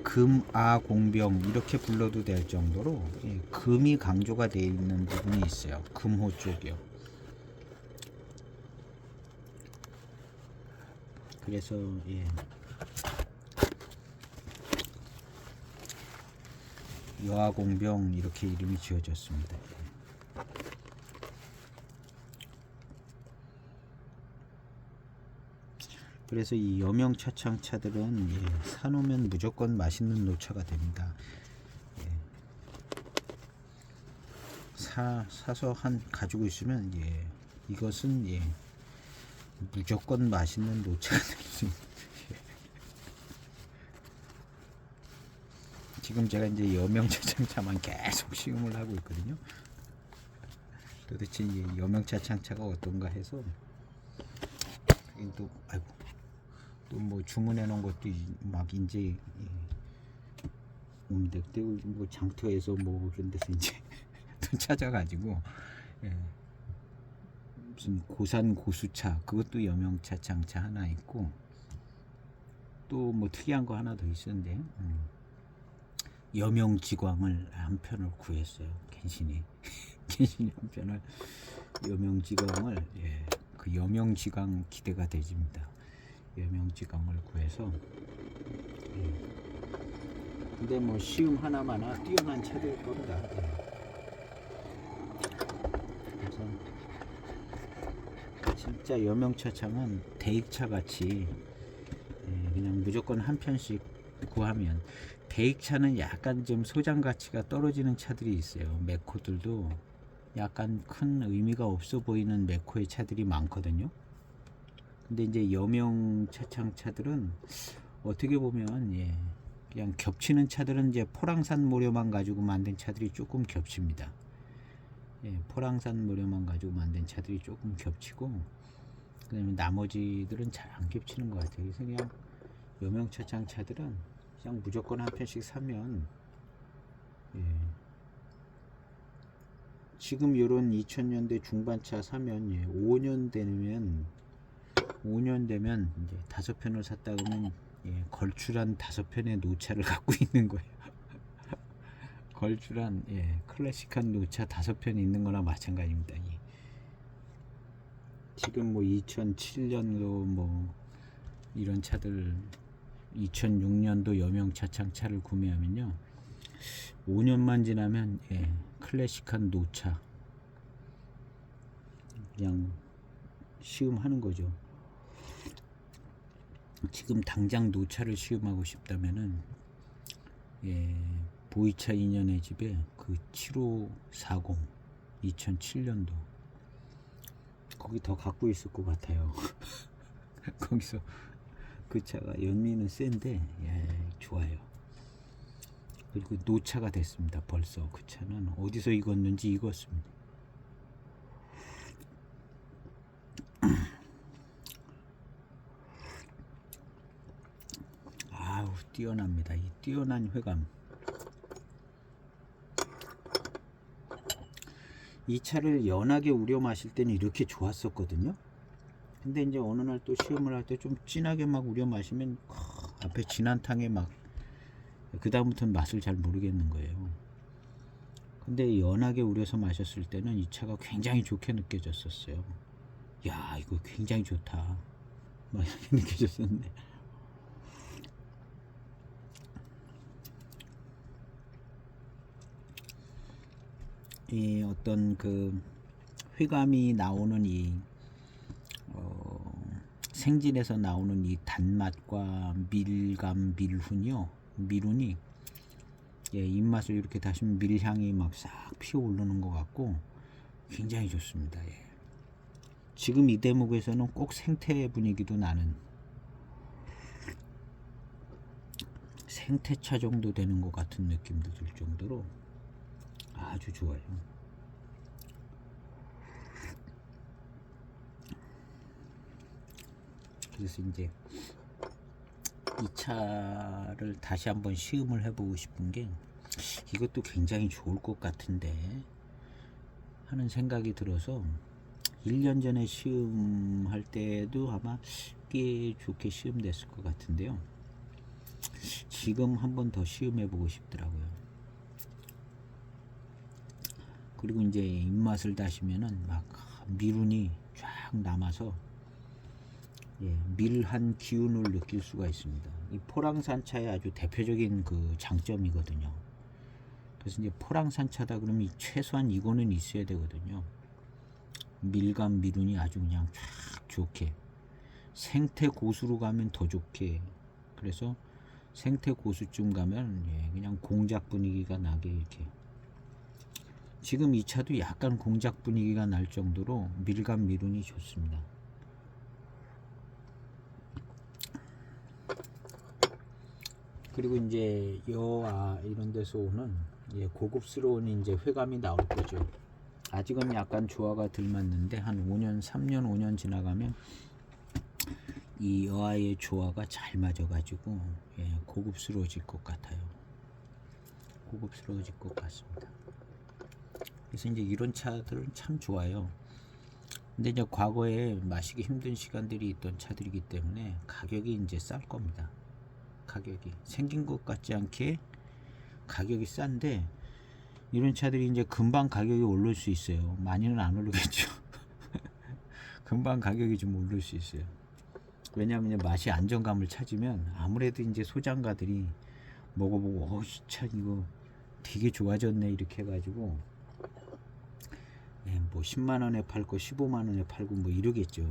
금아공병 이렇게 불러도 될 정도로 금이 강조가 되어 있는 부분이 있어요. 금호 쪽이요. 그래서 여아공병 이렇게 이름이 지어졌습니다. 그래서 이 여명차창 차들은 사놓으면 무조건 맛있는 노차가 됩니다. 사서 가지고 있으면 이것은 무조건 맛있는 노차가 될 수 있습니다. 지금 제가 이제 여명차창 차만 계속 시음을 하고 있거든요. 도대체 여명차창 차가 어떤가 해서 또 뭐 주문해 놓은 것도 막 이제 옵니다. 그때 뭐 장터에서 뭐 그런 데서 이제 또 찾아가지고 무슨 고산 고수차 그것도 여명차창차 하나 있고 또 뭐 특이한 거 하나 더 있었는데 여명지광을 한 편을 구했어요. 괜시니 한 편을 여명지광을 그 여명지광 기대가 되집니다. 여명지광을 구해서 근데 뭐 시음 하나마나 뛰어난 차들 겁니다. 그래서 진짜 여명차창은 대익차 같이 그냥 무조건 한 편씩 구하면, 대익차는 약간 좀 소장 가치가 떨어지는 차들이 있어요. 메코들도 약간 큰 의미가 없어 보이는 메코의 차들이 많거든요. 근데 이제 여명차창 차들은 어떻게 보면 그냥 겹치는 차들은 이제 포랑산 모료만 가지고 만든 차들이 조금 겹칩니다. 포랑산 모료만 가지고 만든 차들이 조금 겹치고 그다음에 나머지들은 잘 안 겹치는 것 같아요. 그래서 그냥 여명차창 차들은 그냥 무조건 한 편씩 사면 지금 요런 2000년대 중반차 사면 5년 되면 이제 5편을 샀다 그러면 걸출한 5편의 노차를 갖고 있는 거예요. 걸출한 클래식한 노차 5편이 있는 거나 마찬가지입니다. 지금 뭐 2007년도 뭐 이런 차들 2006년도 여명차창 차를 구매하면요 5년만 지나면 클래식한 노차 그냥 시음하는 거죠. 지금 당장 노차를 시음하고 싶다면은 보이차 인연의 집에 그 7540 2007년도 거기 더 갖고 있을 것 같아요. 거기서 그 차가 연미는 센데 좋아요. 그리고 노차가 됐습니다. 벌써 그 차는 어디서 익었는지 익었습니다. 아우 뛰어납니다. 이 뛰어난 회감. 이 차를 연하게 우려 마실 때는 이렇게 좋았었거든요. 근데 이제 어느 날 또 시음을 할 때 좀 진하게 막 우려 마시면 앞에 진한 탕에 막 그 다음부터는 맛을 잘 모르겠는 거예요. 근데 연하게 우려서 마셨을 때는 이 차가 굉장히 좋게 느껴졌었어요. 야 이거 굉장히 좋다 막 이렇게 느껴졌었는데 이 어떤 그 회감이 나오는 이 생진에서 나오는 이 단맛과 밀감 밀훈이 입맛을 이렇게 다시면 밀향이 막 싹 피어오르는 것 같고 굉장히 좋습니다. 지금 이 대목에서는 꼭 생태 분위기도 나는 생태차 정도 되는 것 같은 느낌도 들 정도로 아주 좋아요. 그래서 이제 이 차를 다시 한번 시음을 해보고 싶은 게 이것도 굉장히 좋을 것 같은데 하는 생각이 들어서 1년 전에 시음할 때도 아마 꽤 좋게 시음됐을 것 같은데요. 지금 한 번 더 시음해 보고 싶더라고요. 그리고 이제 입맛을 다시면은 막 미룬이 쫙 남아서 밀한 기운을 느낄 수가 있습니다. 이 포랑산차의 아주 대표적인 그 장점이거든요. 그래서 이제 포랑산차다 그러면 최소한 이거는 있어야 되거든요. 밀감 미룬이 아주 그냥 쫙 좋게, 생태 고수로 가면 더 좋게. 그래서 생태 고수쯤 가면 그냥 공작 분위기가 나게 이렇게. 지금 이 차도 약간 공작 분위기가 날 정도로 밀감 미룬이 좋습니다. 그리고 이제 이런 데서 오는 고급스러운 이제 회감이 나올 거죠. 아직은 약간 조화가 덜 맞는데 한 5년, 3년, 5년 지나가면 이 여아의 조화가 잘 맞아가지고 고급스러워질 것 같아요. 고급스러워질 것 같습니다. 그래서 이제 이런 차들은 참 좋아요. 근데 이제 과거에 마시기 힘든 시간들이 있던 차들이기 때문에 가격이 이제 쌀 겁니다. 가격이 생긴 것 같지 않게 가격이 싼데 이런 차들이 이제 금방 가격이 오를 수 있어요. 많이는 안 오르겠죠. 금방 가격이 좀 오를 수 있어요. 왜냐하면 맛이 안정감을 찾으면 아무래도 이제 소장가들이 먹어보고 참 이거 되게 좋아졌네 이렇게 해가지고 뭐 10만원에 팔고 15만원에 팔고 뭐 이러겠죠.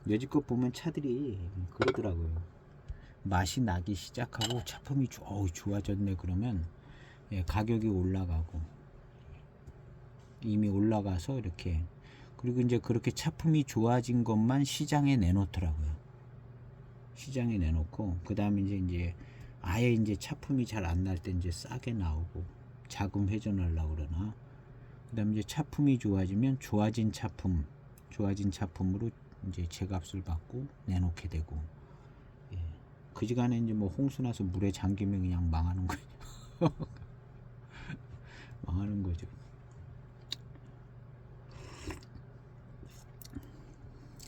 여지껏 보면 차들이 그러더라고요. 맛이 나기 시작하고 차품이 좋아졌네 그러면 가격이 올라가고 이미 올라가서 이렇게. 그리고 이제 그렇게 차품이 좋아진 것만 시장에 내놓더라고요. 시장에 내놓고 그 다음에 이제 아예 이제 차품이 잘 안 날 때 이제 싸게 나오고 자금 회전하려고 그러나, 그 다음에 이제 차품이 좋아지면 좋아진 차품으로 이제 제값을 받고 내놓게 되고, 그지간에 이제 뭐 홍수 나서 물에 잠기면 그냥 망하는 거죠. 망하는 거죠.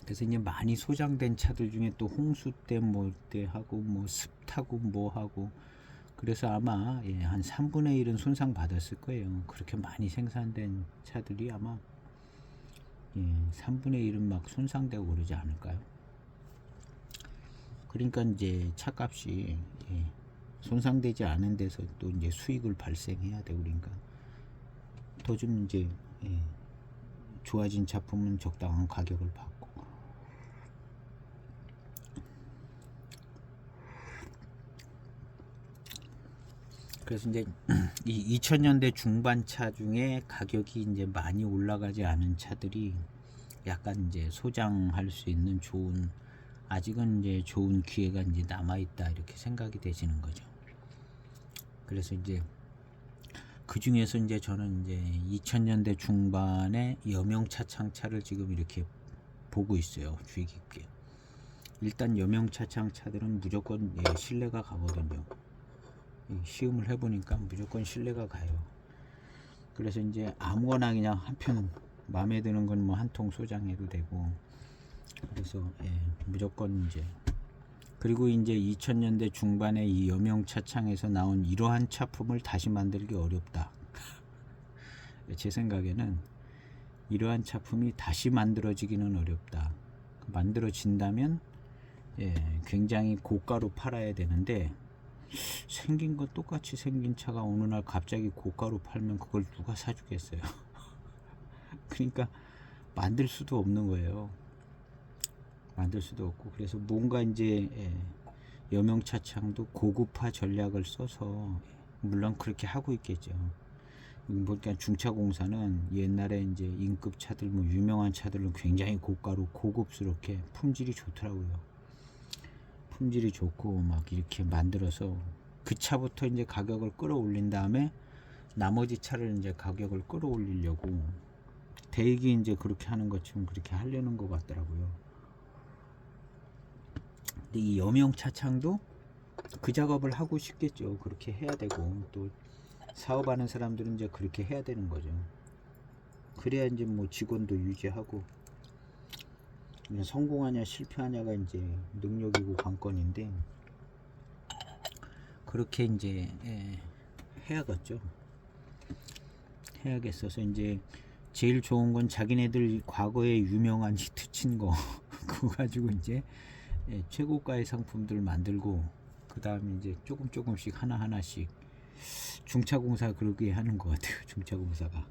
그래서 이제 많이 소장된 차들 중에 또 홍수 때 뭐 때 하고 뭐 습 타고 뭐 하고, 그래서 아마 한 3분의 1은 손상 받았을 거예요. 그렇게 많이 생산된 차들이 아마 3분의 1은 막 손상되고 그러지 않을까요? 그러니까 이제 차값이 손상되지 않은 데서 또 이제 수익을 발생해야 되고, 그러니까 더 좀 이제 좋아진 차품은 적당한 가격을 받고. 그래서 이제 이 2000년대 중반 차 중에 가격이 이제 많이 올라가지 않은 차들이 약간 이제 소장할 수 있는 아직은 이제 좋은 기회가 이제 남아있다 이렇게 생각이 되시는 거죠. 그래서 이제 그 중에서 이제 저는 이제 2000년대 중반에 여명차창차를 지금 이렇게 보고 있어요. 주의 깊게. 일단 여명차창 차들은 무조건 신뢰가 가거든요. 시음을 해보니까 무조건 신뢰가 가요. 그래서 이제 아무거나 그냥 한편 마음에 드는 건 뭐 한 통 소장해도 되고, 그래서 무조건 이제. 그리고 이제 2000년대 중반에 이 여명차창에서 나온 이러한 차품을 다시 만들기 어렵다. 제 생각에는 이러한 차품이 다시 만들어지기는 어렵다. 만들어진다면 굉장히 고가로 팔아야 되는데, 생긴 거 똑같이 생긴 차가 어느 날 갑자기 고가로 팔면 그걸 누가 사주겠어요. 그러니까 만들 수도 없는 거예요. 만들 수도 없고. 그래서 뭔가 이제 여명차창도 고급화 전략을 써서 물론 그렇게 하고 있겠죠. 보니까 중차공사는 옛날에 이제 인급 차들, 뭐 유명한 차들은 굉장히 고가로 고급스럽게 품질이 좋더라고요. 품질이 좋고 막 이렇게 만들어서 그 차부터 이제 가격을 끌어올린 다음에 나머지 차를 이제 가격을 끌어올리려고 대익이 이제 그렇게 하는 것처럼 그렇게 하려는 것 같더라고요. 근데 이 여명 차창도 그 작업을 하고 싶겠죠. 그렇게 해야 되고 또 사업하는 사람들은 이제 그렇게 해야 되는 거죠. 그래야 이제 뭐 직원도 유지하고 성공하냐 실패하냐가 이제 능력이고 관건인데 그렇게 이제 해야겠죠. 해야겠어서 이제 제일 좋은 건 자기네들 과거에 유명한 히트 친 거 그거 가지고 이제 최고가의 상품들 만들고 그 다음에 이제 조금씩 하나씩 중차공사 그러게 하는 것 같아요. 중차공사가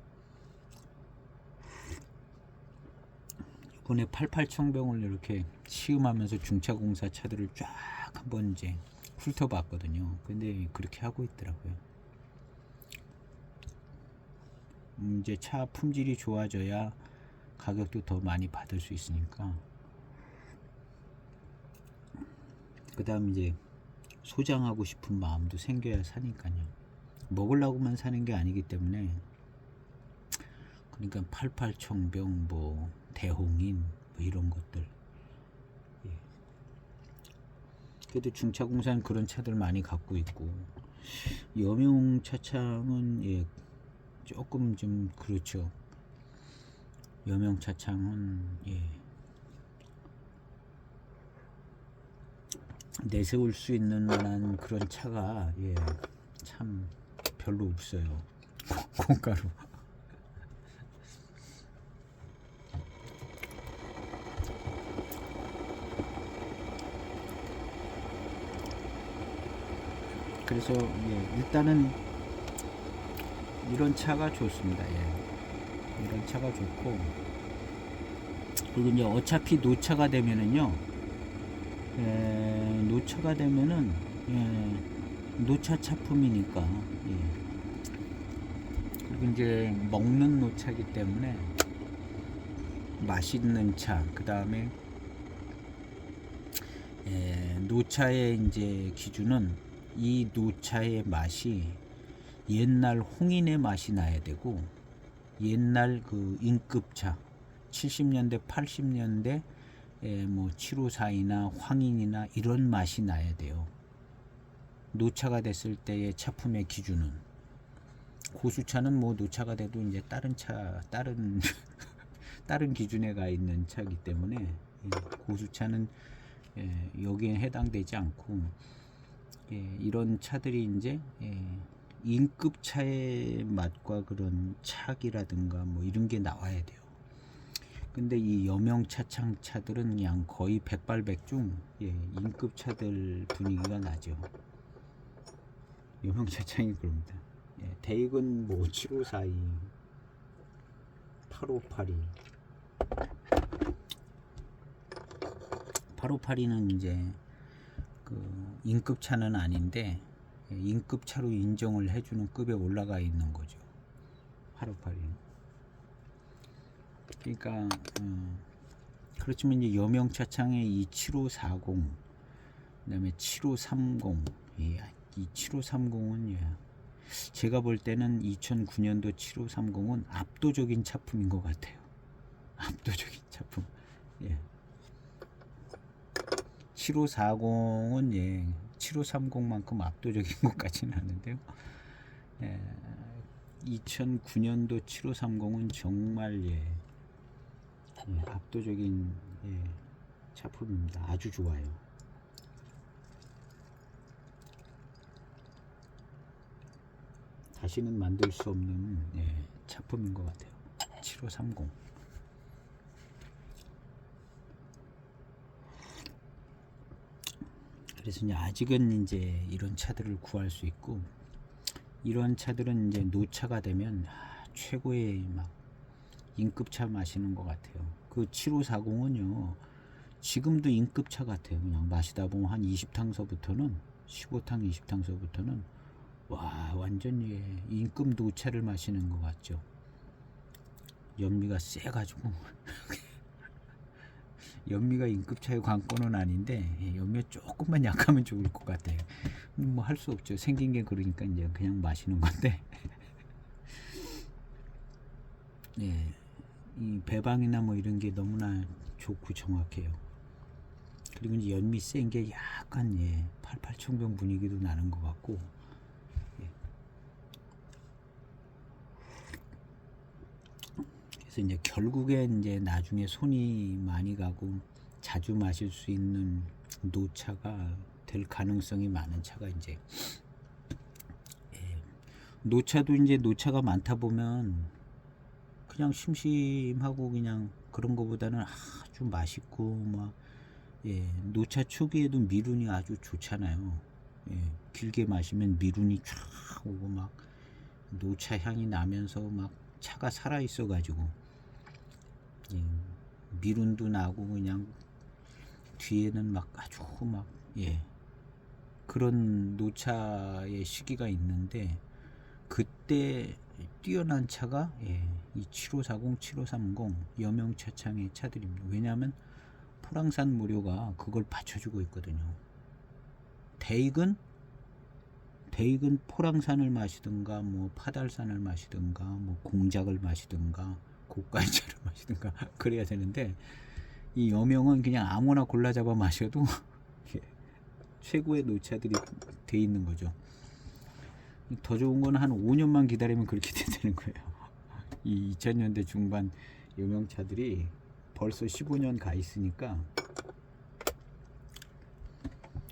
이번에 88청병을 이렇게 시음하면서 중차공사 차들을 쫙 한번 이제 훑어봤거든요. 근데 그렇게 하고 있더라고요. 이제 차 품질이 좋아져야 가격도 더 많이 받을 수 있으니까. 그 다음 이제 소장하고 싶은 마음도 생겨야 사니까요. 먹으려고만 사는 게 아니기 때문에. 그러니까 88청병 뭐 대홍인 뭐 이런 것들. 예. 그래도 중차공사는 그런 차들 많이 갖고 있고 여명 차창은 예 조금 좀 그렇죠. 여명 차창은 예 내세울 수 있는 만한 그런 차가 예 참 별로 없어요. 고가로. 그래서 예, 일단은 이런 차가 좋습니다. 예. 이런 차가 좋고 그리고 이제 어차피 노차가 되면은요. 노차가 되면은 노차 차품이니까 그리고 이제 먹는 노차이기 때문에 맛있는 차. 그 다음에 노차의 이제 기준은 이 노차의 맛이 옛날 홍인의 맛이 나야 되고 옛날 그 인급차 70년대 80년대 뭐 754이나 황인이나 이런 맛이 나야 돼요. 노차가 됐을 때의 차품의 기준은 고수차는 뭐 노차가 돼도 이제 다른 차 다른 다른 기준에 가 있는 차이기 때문에 고수차는 여기에 해당되지 않고 이런 차들이 이제 인급차의 맛과 그런 차기라든가 뭐 이런 게 나와야 돼요. 근데 이 여명 차창 차들은 그냥 거의 백발백중 인급 차들 분위기가 나죠. 여명 차창이 그럽니다. 대익은 뭐 7542, 8582, 8582는 이제 그 인급 차는 아닌데 인급 차로 인정을 해주는 급에 올라가 있는 거죠. 8582는. 그러니까 그렇지만 이제 여명 차창의 이 7540, 그다음에 7530, 이 7530은 제가 볼 때는 2009년도 7530은 압도적인 차품인 것 같아요. 압도적인 차품. 7540은 7530만큼 압도적인 것 같지는 않은데요. 2009년도 7530은 정말 압도적인 차품입니다. 아주 좋아요. 다시는 만들 수 없는 차품인 것 같아요. 7530. 그래서 이제 아직은 이제 이런 차들을 구할 수 있고 이런 차들은 이제 노차가 되면 최고의 막 인급차 마시는 것 같아요. 그 7540은요 지금도 인급차 같아요. 그냥 마시다 보면 한 20탕서부터는 15탕 20탕서부터는 와 완전 인급 노차를 마시는 것 같죠. 연미가 세가지고 연미가 인급차의 관건은 아닌데 연미가 조금만 약하면 좋을 것 같아요. 뭐 할 수 없죠. 생긴 게 그러니까 이제 그냥 마시는 건데 이 배방이나 뭐 이런 게 너무나 좋고 정확해요. 그리고 이제 연미 센 게 약간 88청병 분위기도 나는 것 같고. 예. 그래서 이제 결국에 이제 나중에 손이 많이 가고 자주 마실 수 있는 노차가 될 가능성이 많은 차가 이제, 예. 노차도 이제 노차가 많다 보면 그냥 심심하고 그냥 그런 거보다는 아주 맛있고 막, 예, 노차 초기에도 미룬이 아주 좋잖아요. 예, 길게 마시면 미룬이 쫙 오고 막 노차 향이 나면서 막 차가 살아 있어 가지고, 예, 미룬도 나고 그냥 뒤에는 막 아주 막, 예, 그런 노차의 시기가 있는데, 그때 뛰어난 차가, 예, 이 7540, 7530 여명차창의 차들입니다. 왜냐하면 포랑산 무료가 그걸 받쳐주고 있거든요. 대익은 포랑산을 마시든가 뭐 파달산을 마시든가 뭐 공작을 마시든가 고가차를 마시든가 그래야 되는데, 이 여명은 그냥 아무나 골라 잡아 마셔도 최고의 노차들이 돼 있는 거죠. 더 좋은 건 한 5년만 기다리면 그렇게 되는 거예요. 이 2000년대 중반 여명차들이 벌써 15년 가 있으니까.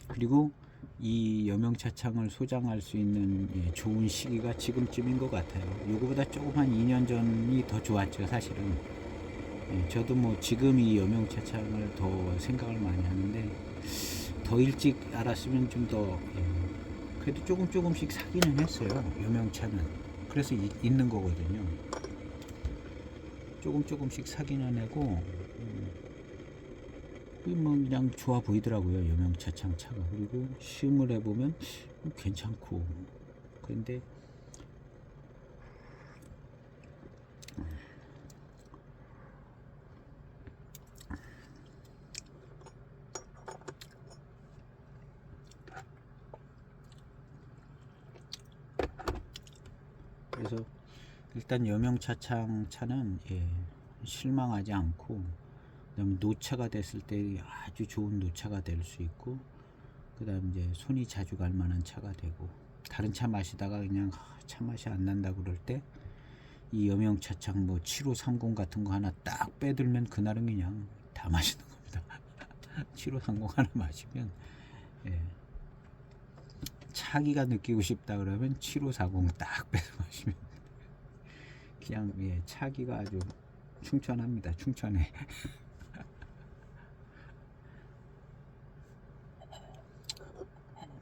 그리고 이 여명차창을 소장할 수 있는, 예, 좋은 시기가 지금쯤인 것 같아요. 요거보다 조금 한 2년 전이 더 좋았죠, 사실은. 예, 저도 뭐 지금 이 여명차창을 더 생각을 많이 하는데, 더 일찍 알았으면 좀 더, 예, 그래도 조금씩 사기는 했어요, 여명차는. 그래서 있는 거거든요. 조금씩 사기는 하고, 뭐 그냥 좋아 보이더라고요, 여명차창 차가. 그리고 시음을 해보면 괜찮고. 그런데 그래서 일단 여명차창 차는, 예, 실망하지 않고, 그다음에 노차가 됐을 때 아주 좋은 노차가 될 수 있고, 그다음 이제 손이 자주 갈 만한 차가 되고, 다른 차 마시다가 그냥 차 맛이 안 난다 그럴 때 이 여명차창 뭐 7530 같은 거 하나 딱 빼들면 그날은 그냥 다 마시는 겁니다. 7530 하나 마시면, 예, 차기가 느끼고 싶다 그러면 7540 딱 빼서 마시면 그냥, 예, 차기가 아주 충천합니다. 충천해.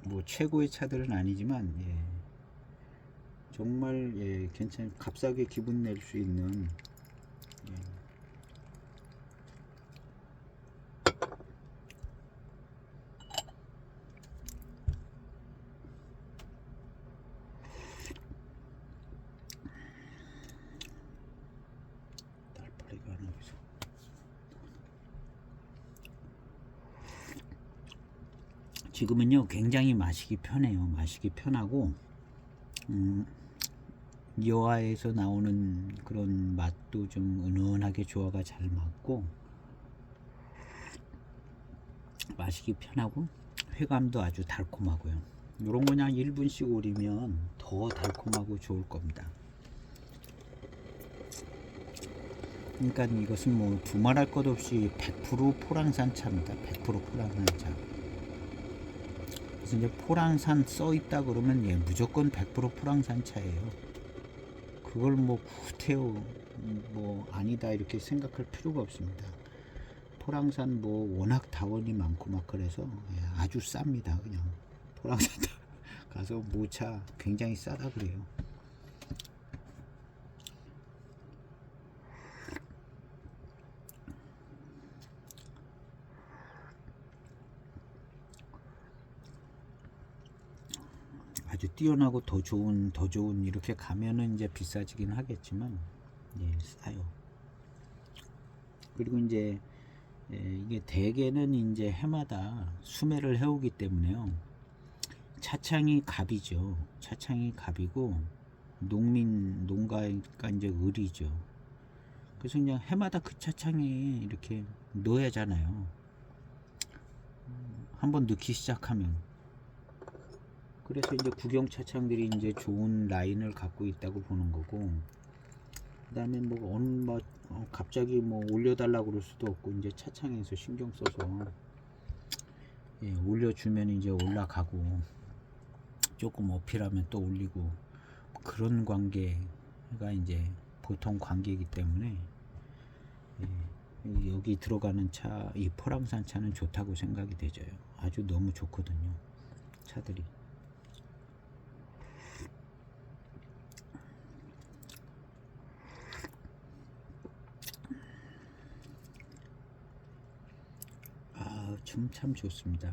뭐 최고의 차들은 아니지만, 예, 정말, 예, 괜찮, 값싸게 기분 낼 수 있는, 예, 딸파리가 하나 여기서. 지금은요 굉장히 마시기 편해요. 마시기 편하고, 여하에서 나오는 그런 맛도 좀 은은하게 조화가 잘 맞고, 마시기 편하고 회감도 아주 달콤하고요. 요런 거 그냥 1분씩 우리면 더 달콤하고 좋을 겁니다. 그러니까 이것은 뭐 두말할 것 없이 100% 포랑산 차입니다. 100% 포랑산 차. 그래서 이제 포랑산 써 있다 그러면, 예, 무조건 100% 포랑산 차예요. 그걸 뭐 구태여 뭐 아니다 이렇게 생각할 필요가 없습니다. 포랑산 뭐 워낙 다원이 많고 막 그래서, 예, 아주 쌉니다. 그냥 포랑산 가서 모차 굉장히 싸다 그래요. 아주 뛰어나고 더 좋은 이렇게 가면은 이제 비싸지긴 하겠지만, 예, 싸요. 그리고 이제, 예, 이게 대개는 이제 해마다 수매를 해오기 때문에요. 차창이 갑이죠. 차창이 갑이고 농가가 이제 을이죠. 그래서 그냥 해마다 그 차창에 이렇게 넣어야잖아요. 한번 넣기 시작하면 그래서 이제 국영 차창들이 이제 좋은 라인을 갖고 있다고 보는 거고, 그다음에 뭐 어느 갑자기 뭐 올려달라고 그럴 수도 없고, 이제 차창에서 신경 써서 올려주면 이제 올라가고, 조금 어필하면 또 올리고, 그런 관계가 이제 보통 관계이기 때문에 여기 들어가는 차, 이 포랑산 차는 좋다고 생각이 되져요. 아주 너무 좋거든요, 차들이. 참 좋습니다.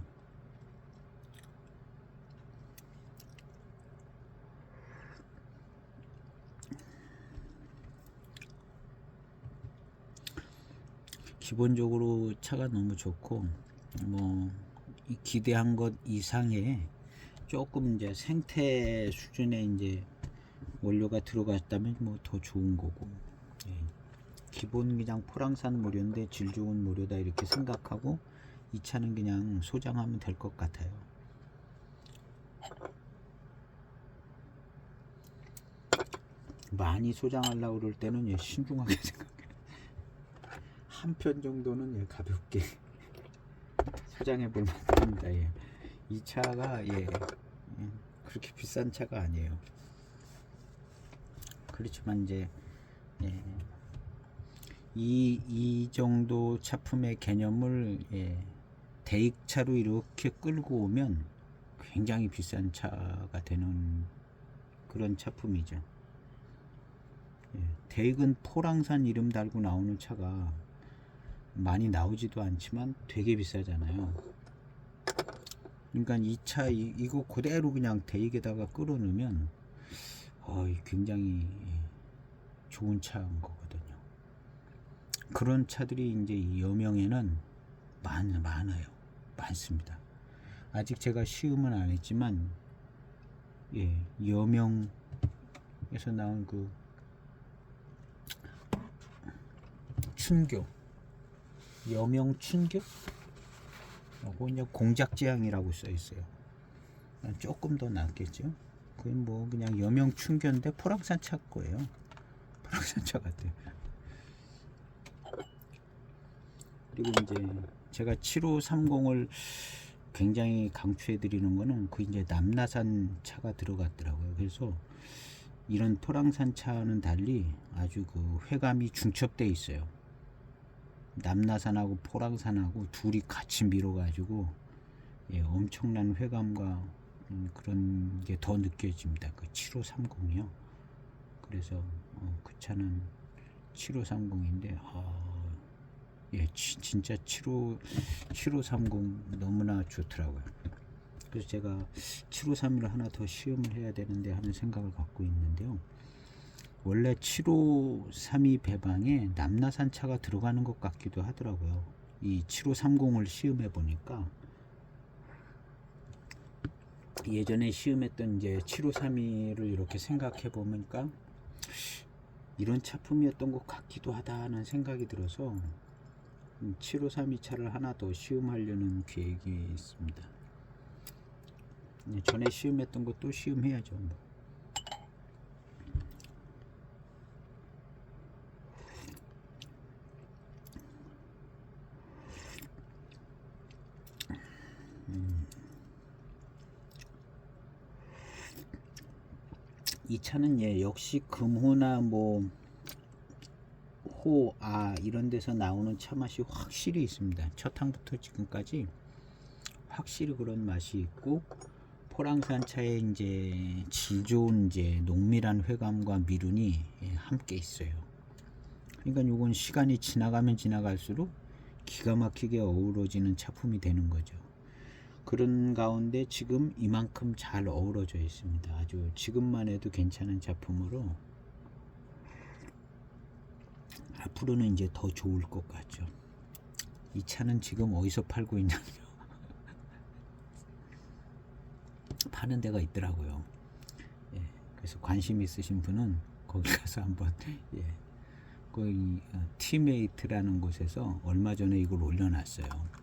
기본적으로 차가 너무 좋고, 뭐 기대한 것 이상의 조금 이제 생태 수준의 이제 원료가 들어갔다면 뭐 더 좋은 거고, 기본 그냥 포랑산 모료인데 질 좋은 모료다 이렇게 생각하고 이 차는 그냥 소장하면 될 것 같아요. 많이 소장하려고 그럴 때는 신중하게 생각해요. 한 편 정도는 가볍게 소장해 볼 만합니다. 이 차가 그렇게 비싼 차가 아니에요. 그렇지만 이제 이 정도 차품의 개념을 대익차로 이렇게 끌고 오면 굉장히 비싼 차가 되는 그런 차품이죠. 대익은 포랑산 이름 달고 나오는 차가 많이 나오지도 않지만 되게 비싸잖아요. 그러니까 이 차 이거 그대로 그냥 대익에다가 끌어넣으면 굉장히 좋은 차인 거거든요. 그런 차들이 이제 이 여명에는 많아요. 많습니다. 아직 제가 시음은 안 했지만 여명에서 나온 그 춘교, 여명 춘교, 그냥 공작지향이라고 써 있어요. 조금 더 낫겠죠. 그건 뭐 그냥 여명 춘교인데 포랑산 차 거예요. 포랑산 차 같아요. 그리고 이제 제가 7530을 굉장히 강추해 드리는 거는 그 이제 남나산 차가 들어갔더라고요. 그래서 이런 포랑산 차와는 달리 아주 그 회감이 중첩돼 있어요. 남나산하고 포랑산하고 둘이 같이 밀어 가지고 엄청난 회감과 그런 게 더 느껴집니다. 그 7530이요. 그래서 그 차는 7530인데 진짜 7530 너무나 좋더라고요. 그래서 제가 753을 하나 더 시음을 해야 되는데 하는 생각을 갖고 있는데요. 원래 7532 배방에 남나산 차가 들어가는 것 같기도 하더라고요. 이 7530을 시음해 보니까 예전에 시음했던 이제 7532를 이렇게 생각해 보니까 이런 차품이었던 것 같기도 하다는 생각이 들어서 7532 차를 하나 더 시음하려는 계획이 있습니다. 전에 시음했던 것도 시음해야죠. 2차는 역시 금호나 뭐 호, 이런 데서 나오는 차 맛이 확실히 있습니다. 첫 항부터 지금까지 확실히 그런 맛이 있고, 포랑산 차에 이제 질 좋은 이제 농밀한 회감과 미륜이 함께 있어요. 그러니까 요건 시간이 지나가면 지나갈수록 기가 막히게 어우러지는 차품이 되는 거죠. 그런 가운데 지금 이만큼 잘 어우러져 있습니다. 아주 지금만 해도 괜찮은 작품으로 앞으로는 이제 더 좋을 것 같죠. 이 차는 지금 어디서 팔고 있냐면 파는 데가 있더라고요. 그래서 관심 있으신 분은 거기 가서 한번 거기 티메이트라는 곳에서 얼마 전에 이걸 올려놨어요.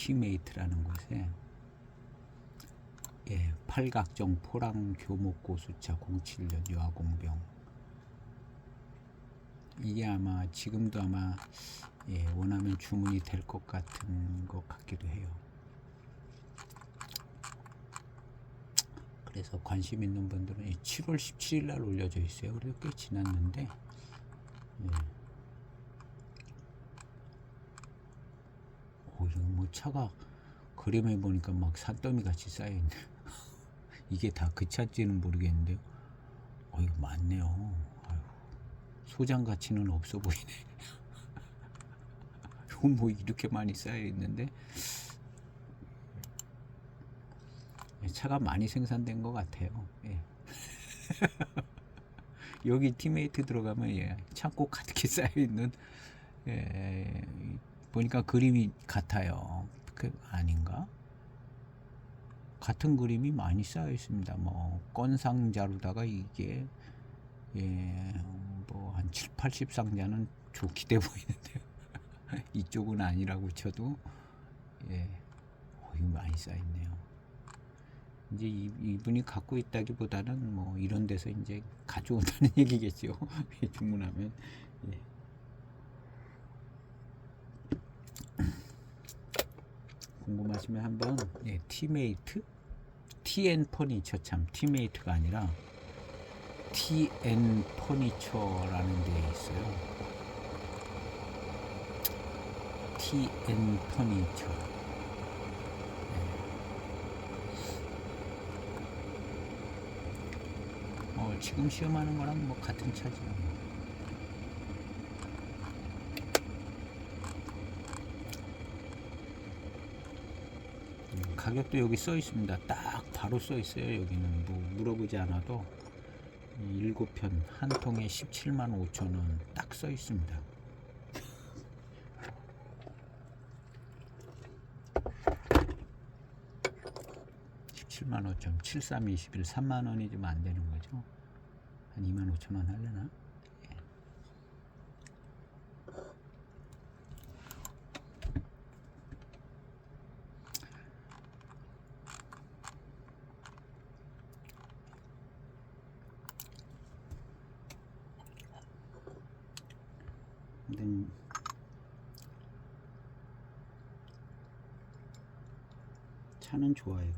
티메이트라는 곳에 예, 팔각정 포랑 교목 고수차 07년 유아공병. 이게 아마 지금도 아마 예, 원하면 주문이 될 것 같은 것 같기도 해요. 그래서 관심 있는 분들은 7월 17일 날 올려져 있어요. 그래서 꽤 지났는데 예. 이거 뭐 차가 그림에 보니까 막 산더미 같이 쌓여있네. 이게 다 그 차인지는 모르겠는데요. 이거 많네요. 아유, 소장 가치는 없어 보이네. 이거 뭐 이렇게 많이 쌓여있는데 차가 많이 생산된 것 같아요. 예. 여기 티메이트 들어가면 예, 창고 가득히 쌓여있는 예, 보니까 그림이 같아요. 그 아닌가? 같은 그림이 많이 쌓여 있습니다. 뭐 건상자로다가 이게 예, 뭐 한 7, 80상자는 좋게 돼 보이는데요. 이쪽은 아니라고 쳐도 예, 이거 많이 쌓여 있네요. 이제 이분이 갖고 있다기보다는 뭐 이런 데서 이제 가져온다는 얘기겠죠. 주문하면 예. 궁금하시면 한번 예, 티메이트 TN 퍼니처 참 티메이트가 아니라 TN 퍼니처라는 데 있어요. TN 퍼니처. 네. 지금 시험하는 거랑 뭐 같은 차죠. 가격도 여기 써 있습니다. 딱 바로 써 있어요. 여기는 뭐 물어보지 않아도 7편 한 통에 17만 5천 원 딱 써 있습니다. (17만 5천) 7321 3만 원이 좀 안 되는 거죠. 한 2만 5천 원 하려나? 근데 차는 좋아요.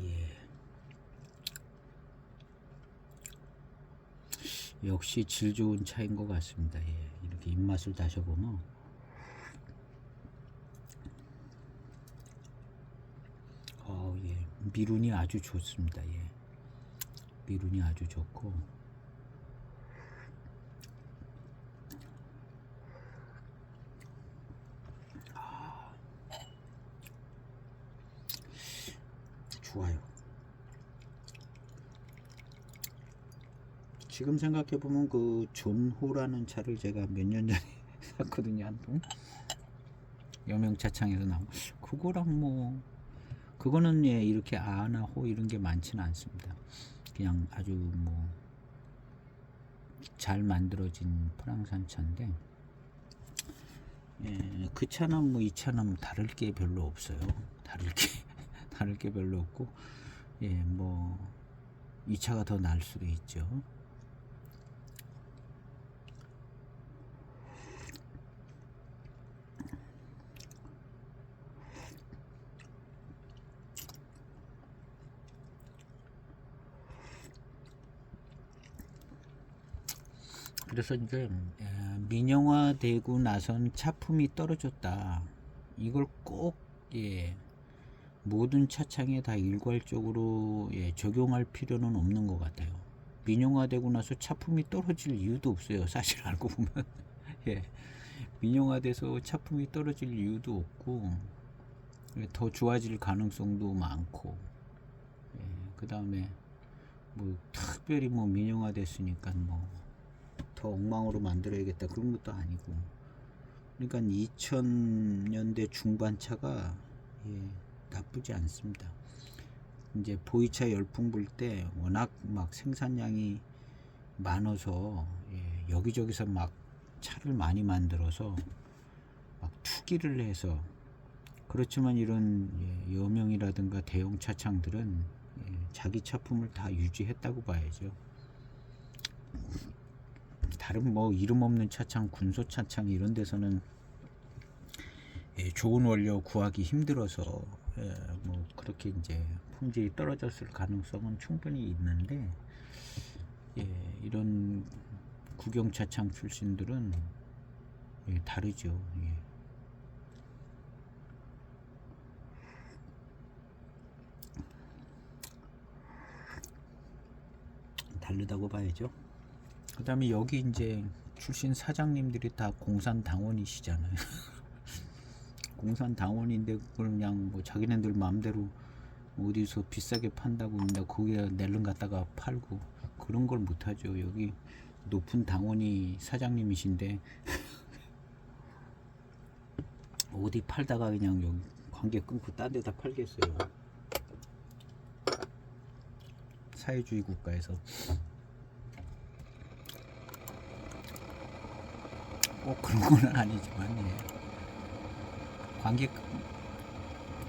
예. 역시 질 좋은 차인 것 같습니다. 예. 이렇게 입맛을 다셔보면 예. 미룬이 아주 좋습니다. 예. 미룬이 아주 좋고 좋아요. 지금 생각해보면 그 존호라는 차를 제가 몇 년 전에 샀거든요. 한 통. 여명차창에서 나온 그거랑 뭐 그거는 예, 이렇게 아나 호 이런 게 많지는 않습니다. 그냥 아주 뭐 잘 만들어진 프랑산 차인데 예, 그 차는 뭐 이 차는 다를 게 별로 없어요. 다를 게 별로 없고 예, 뭐 이 차가 더 나을 수도 있죠. 그래서 이제 민영화되고 나선 차품이 떨어졌다. 이걸 꼭 예, 모든 차창에 다 일괄적으로 예, 적용할 필요는 없는 것 같아요. 민영화되고 나서 차품이 떨어질 이유도 없어요. 사실 알고 보면 예, 민영화돼서 차품이 떨어질 이유도 없고 더 좋아질 가능성도 많고 예, 그 다음에 뭐 특별히 뭐 민영화됐으니까 뭐 더 엉망으로 만들어야겠다 그런 것도 아니고 그러니까 2000년대 중반 차가 예, 나쁘지 않습니다. 이제 보이차 열풍 불 때 워낙 막 생산량이 많아서 여기저기서 막 차를 많이 만들어서 막 투기를 해서, 그렇지만 이런 여명이라든가 대형 차창들은 자기 차품을 다 유지했다고 봐야죠. 다른 뭐 이름 없는 차창, 군소 차창 이런 데서는 좋은 원료 구하기 힘들어서 뭐 그렇게 이제 품질이 떨어졌을 가능성은 충분히 있는데, 이런 국영차창 출신들은 다르죠. 다르다고 봐야죠. 그 다음에 여기 이제 출신 사장님들이 다 공산당원이시잖아요. 공산당원인데 그걸 그냥 뭐 자기네들 마음대로 어디서 비싸게 판다고 그냥 거기에 낼름 갖다가 팔고 그런 걸 못하죠. 여기 높은 당원이 사장님이신데 어디 팔다가 그냥 여기 관계 끊고 딴 데다 팔겠어요. 사회주의 국가에서 꼭 그런 건 아니지만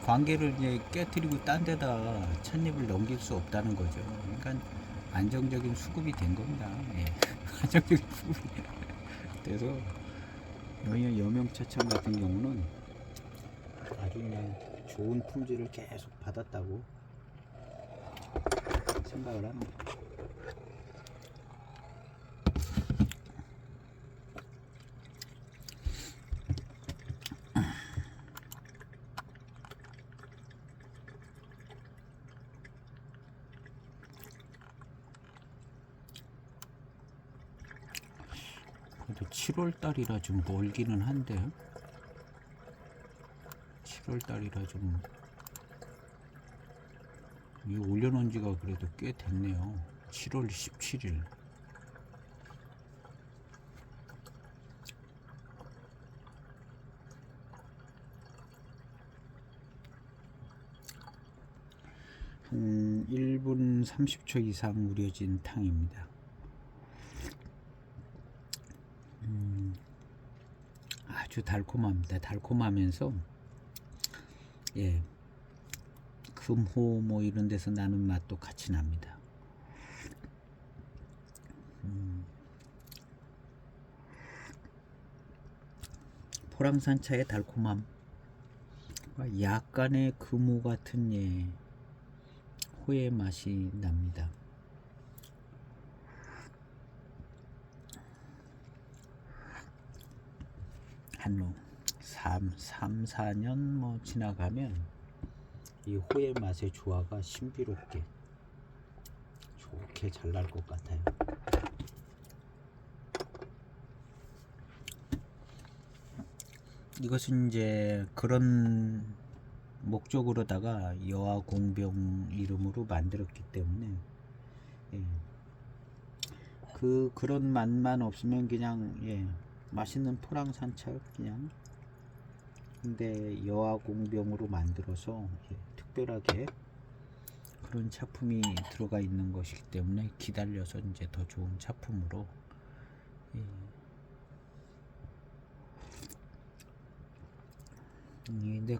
관계를 이제 깨뜨리고 딴 데다 찻잎을 넘길 수 없다는 거죠. 그러니까 안정적인 수급이 된 겁니다. 안정적인 수급이 돼서 여명차창 같은 경우는 아주 그냥 좋은 품질을 계속 받았다고 생각을 합니다. 그래도 7월달이라 좀 멀기는 한데 7월달이라 좀 이거 올려놓은 지가 그래도 꽤 됐네요. 7월 17일. 한 1분 30초 이상 우려진 탕입니다. 아주 달콤합니다. 달콤하면서 금호 뭐 이런 데서 나는 맛도 같이 납니다. 포랑산차의 달콤함, 약간의 금호 같은 호의 맛이 납니다. 한 3-4년 뭐 지나가면 이 호의 맛의 조화가 신비롭게 좋게 잘 날 것 같아요. 이것은 이제 그런 목적으로다가 여화공병 이름으로 만들었기 때문에 그런 맛만 없으면 그냥 맛있는 포랑산차 그냥. 근데 여화공병으로 만들어서 특별하게 그런 차품이 들어가 있는 것이기 때문에 기다려서 이제 더 좋은 차품으로 근데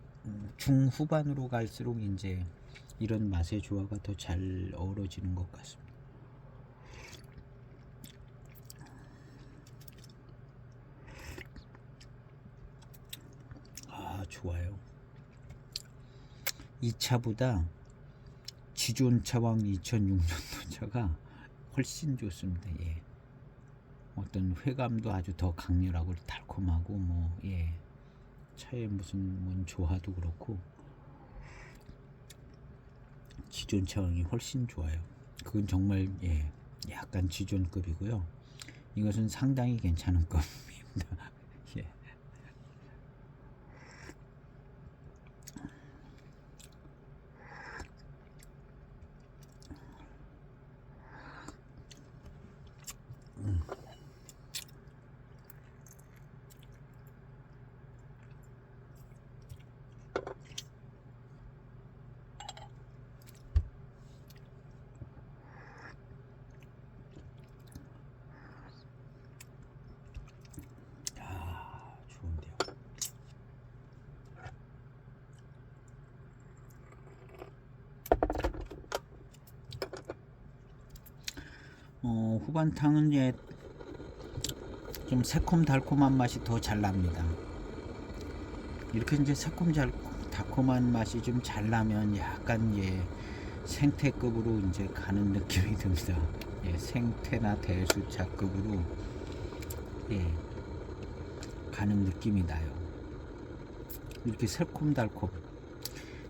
중후반으로 갈수록 이제 이런 맛의 조화가 더 잘 어우러지는 것 같습니다. 좋아요. 이 차보다 지존차왕 2006년도 차가 훨씬 좋습니다. 어떤 회감도 아주 더 강렬하고 달콤하고 차의 무슨 조화도 그렇고 지존차왕이 훨씬 좋아요. 그건 정말 약간 지존급이고요. 이것은 상당히 괜찮은 겁니다. 후반탕은 이제 좀 새콤달콤한 맛이 더 잘 납니다. 이렇게 이제 새콤달콤한 맛이 좀 잘 나면 약간 생태급으로 이제 가는 느낌이 듭니다. 생태나 대수차급으로 가는 느낌이 나요. 이렇게 새콤달콤.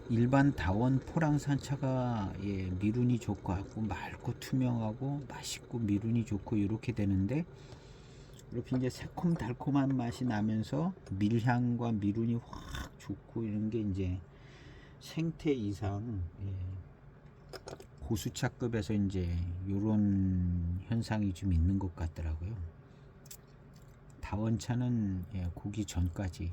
일반 다원 포랑산차가 미륜이 좋고 맑고 투명하고 맛있고 미륜이 좋고 이렇게 되는데, 이렇게 이제 새콤달콤한 맛이 나면서 밀향과 미륜이 확 좋고 이런 게 이제 생태 이상 고수차급에서 이제 요런 현상이 좀 있는 것 같더라고요. 다원차는 고기 전까지.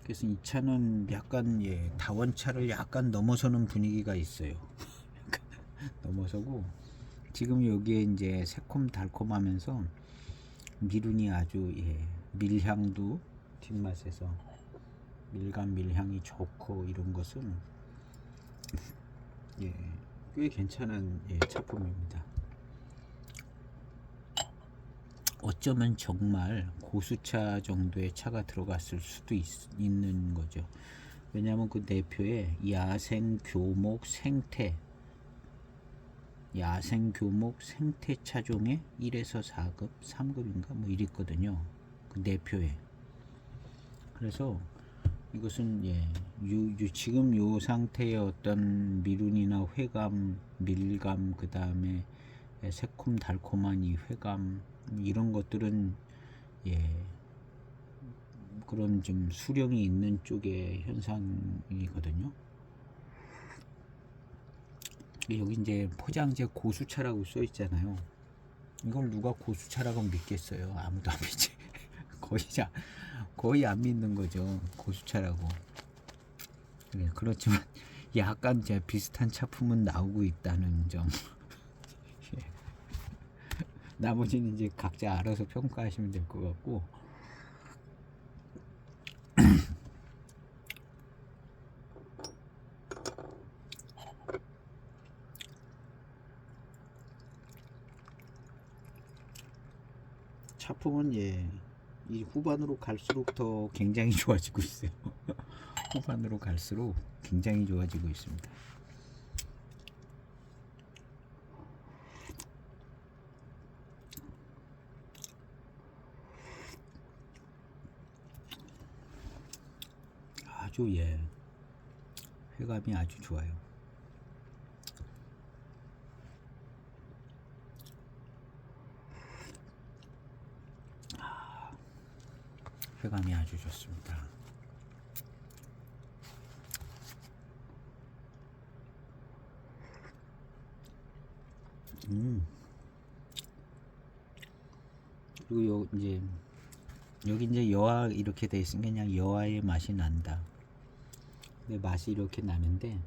그래서 이 차는 약간 다원차를 약간 넘어서는 분위기가 있어요. 넘어서고 지금 여기에 이제 새콤달콤하면서 미륜이 아주 밀향도 뒷맛에서 밀감 밀향이 좋고 이런 것은 꽤 괜찮은 차품입니다. 어쩌면 정말 고수차 정도의 차가 들어갔을 수도 있는 거죠. 왜냐하면 그 내표에 야생교목 생태 차종의 1에서 4급, 3급인가 뭐 이랬거든요. 그 내표에. 그래서 이것은 지금 요 상태의 어떤 미륜이나 회감, 밀감, 그 다음에 새콤달콤한 이 회감, 이런 것들은 그런 좀 수령이 있는 쪽의 현상이거든요. 여기 이제 포장재 고수차라고 써 있잖아요. 이걸 누가 고수차라고 믿겠어요? 아무도 안 믿지. 거의 안 믿는 거죠. 고수차라고. 그렇지만 약간 비슷한 차품은 나오고 있다는 점. 나머지는 이제 각자 알아서 평가하시면 될 것 같고, 차품은 이 후반으로 갈수록 더 굉장히 좋아지고 있어요. 후반으로 갈수록 굉장히 좋아지고 있습니다. 아주 회감이 아주 좋아요. 회감이 아주 좋습니다. 그리고 여기 이제 여화 이렇게 돼 있으니까 그냥 여화의 맛이 난다. 근데 맛이 이렇게 나는데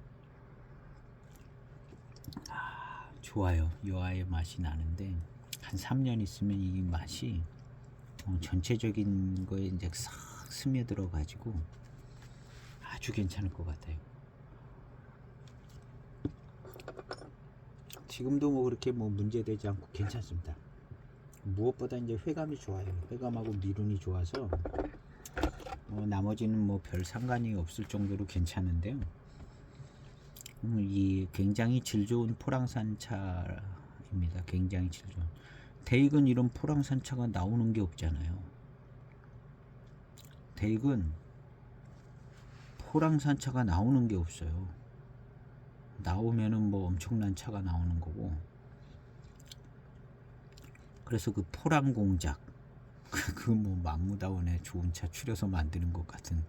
좋아요. 여화의 맛이 나는데 한 3년 있으면 이 맛이 전체적인 거에 이제 싹 스며들어 가지고 아주 괜찮을 것 같아요. 지금도 뭐 그렇게 뭐 문제되지 않고 괜찮습니다. 무엇보다 이제 회감이 좋아요. 회감하고 미륜이 좋아서 나머지는 뭐 별 상관이 없을 정도로 괜찮은데요. 이 굉장히 질 좋은 포랑산 차입니다. 굉장히 질 좋은. 대익은 이런 포랑산 차가 나오는 게 없잖아요. 대익은 포랑산 차가 나오는 게 없어요. 나오면은 뭐 엄청난 차가 나오는 거고. 그래서 그 포랑 공작, 그 뭐 막무다원에 좋은 차 추려서 만드는 것 같은,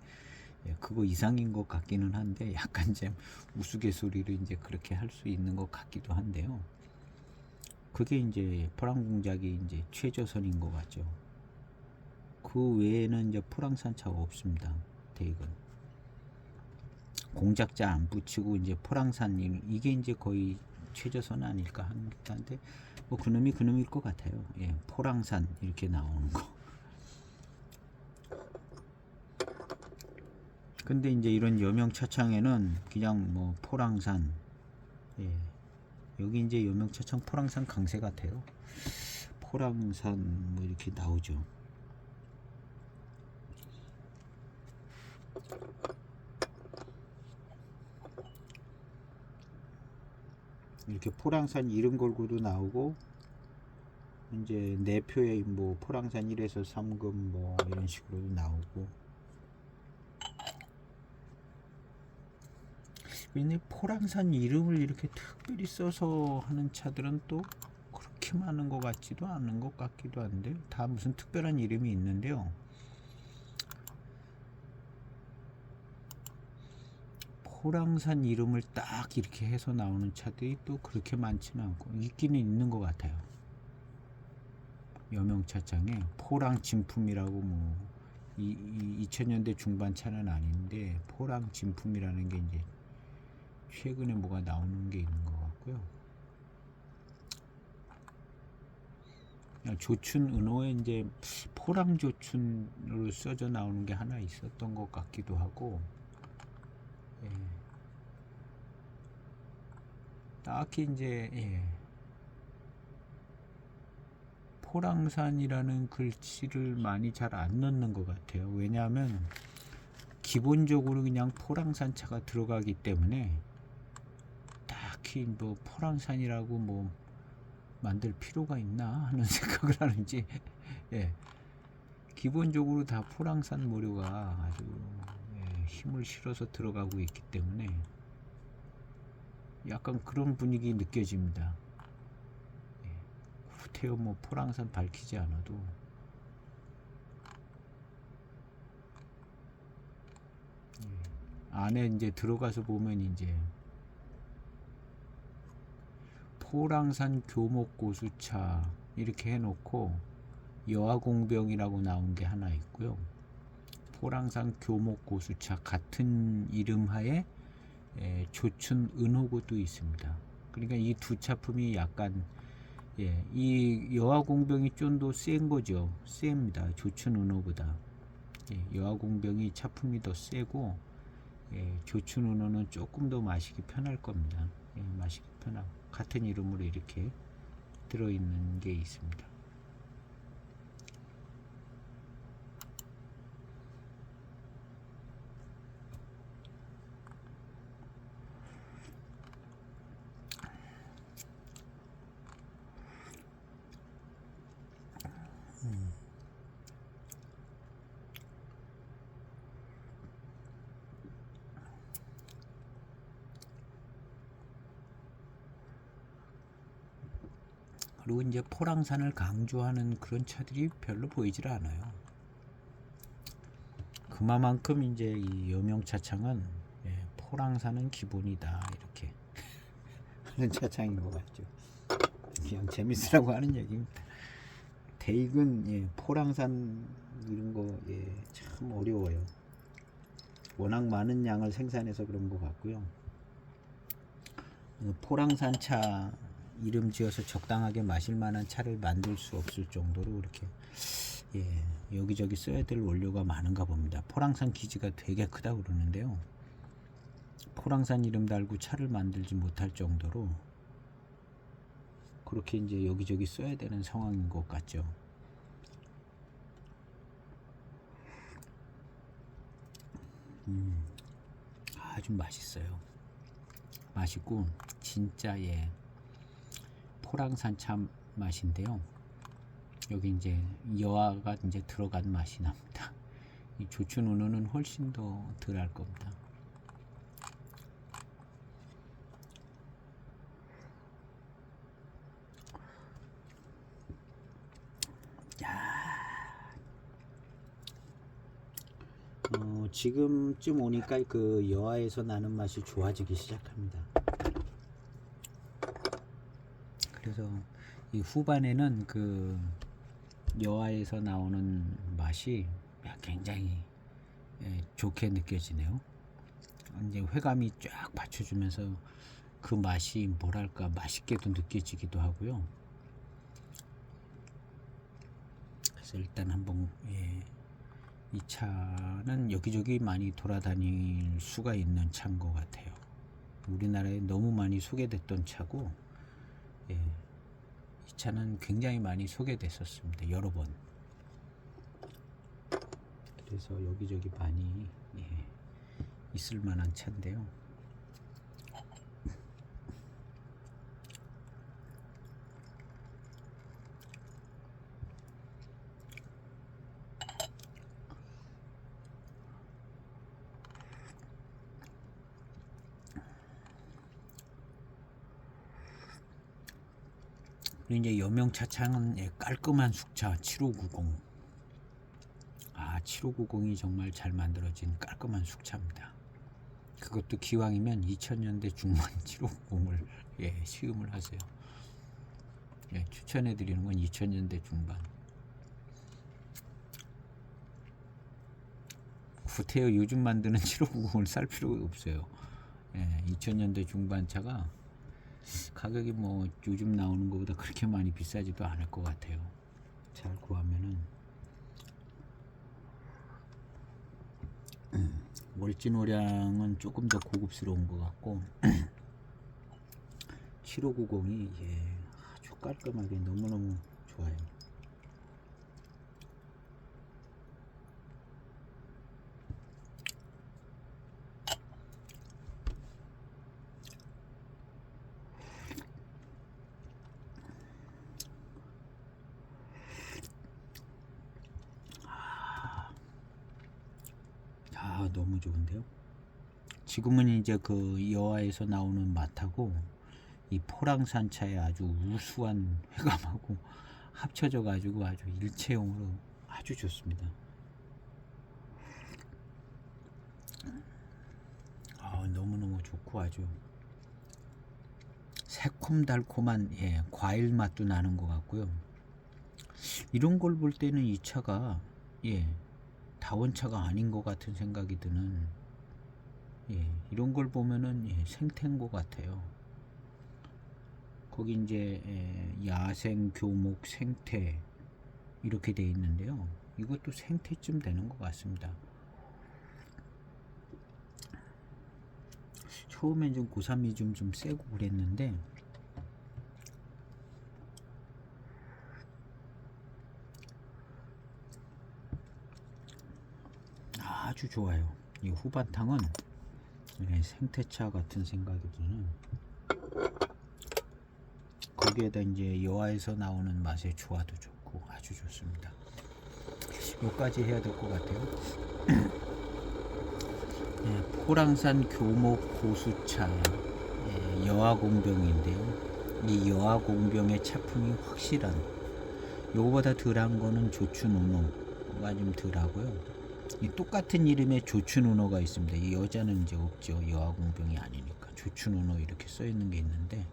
그거 이상인 것 같기는 한데, 약간 좀 우스갯소리로 이제 그렇게 할 수 있는 것 같기도 한데요. 그게 이제 포랑 공작이 이제 최저선인 것 같죠. 그 외에는 이제 포랑산 차가 없습니다. 대익은 공작자 안 붙이고 이제 포랑산, 이게 이제 거의 최저선 아닐까 하는데, 뭐 그놈이 그놈일 것 같아요. 포랑산 이렇게 나오는 거. 근데 이제 이런 여명 차창에는 그냥 뭐 포랑산 여기 이제 여명차창 포랑산 강세 같아요. 포랑산 뭐 이렇게 나오죠. 이렇게 포랑산 이름 걸고도 나오고, 이제 내표에 뭐 포랑산 1에서 3급 뭐 이런 식으로도 나오고. 근데 포랑산 이름을 이렇게 특별히 써서 하는 차들은 또 그렇게 많은 것 같지도 않은 것 같기도 한데, 다 무슨 특별한 이름이 있는데요. 포랑산 이름을 딱 이렇게 해서 나오는 차들이 또 그렇게 많지는 않고, 있기는 있는 것 같아요. 여명차창에 포랑 진품이라고, 뭐 2000년대 중반 차는 아닌데 포랑 진품이라는 게 이제 최근에 뭐가 나오는 게 있는 것 같고요. 조춘 은호에 이제 포랑 조춘으로 써져 나오는 게 하나 있었던 것 같기도 하고, 예. 딱히 이제, 예. 포랑산이라는 글씨를 많이 잘 안 넣는 것 같아요. 왜냐하면 기본적으로 그냥 포랑산 차가 들어가기 때문에 딱히 뭐 포랑산이라고 뭐 만들 필요가 있나 하는 생각을 하는지, 예. 기본적으로 다 포랑산 모류가 아주, 예, 힘을 실어서 들어가고 있기 때문에 약간 그런 분위기 느껴집니다. 후퇴어 뭐 포랑산 밝히지 않아도 안에 이제 들어가서 보면 이제 포랑산 교목고수차 이렇게 해놓고 여화공병이라고 나온 게 하나 있고요. 포랑산 교목고수차 같은 이름 하에 조춘 은호고도 있습니다. 그러니까 이 두 차품이 약간, 예, 이 여화공병이 좀 더 센 거죠. 셉니다. 조춘 은호보다. 예, 여화공병이 차품이 더 세고, 예, 조춘 은호는 조금 더 마시기 편할 겁니다. 예, 마시기 편하고 같은 이름으로 이렇게 들어있는 게 있습니다. 그리고 이제 포랑산을 강조하는 그런 차들이 별로 보이질 않아요. 그만큼 이제 이 여명차창은, 예, 포랑산은 기본이다 이렇게 하는 차창인 것 같죠. 그냥 재밌으라고 하는 얘기입니다. 대익은, 예, 포랑산 이런 거, 예, 참 어려워요. 워낙 많은 양을 생산해서 그런 것 같고요. 포랑산 차 이름 지어서 적당하게 마실 만한 차를 만들 수 없을 정도로 이렇게, 예, 여기저기 써야 될 원료가 많은가 봅니다. 포랑산 기지가 되게 크다 그러는데요. 포랑산 이름 달고 차를 만들지 못할 정도로 그렇게 이제 여기저기 써야 되는 상황인 것 같죠. 아주 맛있어요. 맛있고 진짜, 예, 포랑산 차 맛인데요. 여기 이제 여화가 이제 들어간 맛이 납니다. 이 조춘 은호는 훨씬 더 덜할 겁니다. 지금쯤 오니까 그 여화에서 나는 맛이 좋아지기 시작합니다. 그래서 이 후반에는 그 여화에서 나오는 맛이 굉장히, 예, 좋게 느껴지네요. 이제 회감이 쫙 받쳐주면서 그 맛이 뭐랄까 맛있게도 느껴지기도 하고요. 그래서 일단 한번, 예, 이 차는 여기저기 많이 돌아다닐 수가 있는 차인 것 같아요. 우리나라에 너무 많이 소개됐던 차고, 예, 이 차는 굉장히 많이 소개됐었습니다. 여러 번. 그래서 여기저기 많이 있을 만한 차인데요. 그리고 이제 여명차창은 깔끔한 숙차 7590. 7590이 정말 잘 만들어진 깔끔한 숙차입니다. 그것도 기왕이면 2000년대 중반 7590을 시음을 하세요. 추천해 드리는 건 2000년대 중반. 구태여 요즘 만드는 7590을 살 필요가 없어요. 2000년대 중반 차가 가격이 뭐 요즘 나오는 것보다 그렇게 많이 비싸지도 않을 것 같아요. 잘 구하면은. 월진오량은 조금 더 고급스러운 것 같고 7590이 아주 깔끔하게 너무너무 좋아요. 너무 좋은데요. 지금은 이제 그 여화에서 나오는 맛하고 이 포랑산차의 아주 우수한 회감하고 합쳐져 가지고 아주 일체형으로 아주 좋습니다. 너무너무 좋고 아주 새콤달콤한 과일 맛도 나는 것 같고요. 이런 걸 볼 때는 이 차가 다원차가 아닌 것 같은 생각이 드는 이런 걸 보면은 생태인 것 같아요. 거기 이제 야생, 교목, 생태 이렇게 돼 있는데요. 이것도 생태쯤 되는 것 같습니다. 처음엔 좀 고삼이 좀 세고 그랬는데 아주 좋아요. 이 후반탕은 생태차 같은 생각이 드는, 거기에다 이제 여화에서 나오는 맛의 조화도 좋고 아주 좋습니다. 여기까지 해야 될 것 같아요. 포랑산 교목 고수차 여화공병인데요. 이 여화공병의 차품이 확실한, 요거보다 덜한 거는 조춘우노가 좀 덜하고요. 이 똑같은 이름의 조춘우노가 있습니다. 이 여자는 이제 없죠. 여화공병이 아니니까. 조춘우노 이렇게 써 있는 게 있는데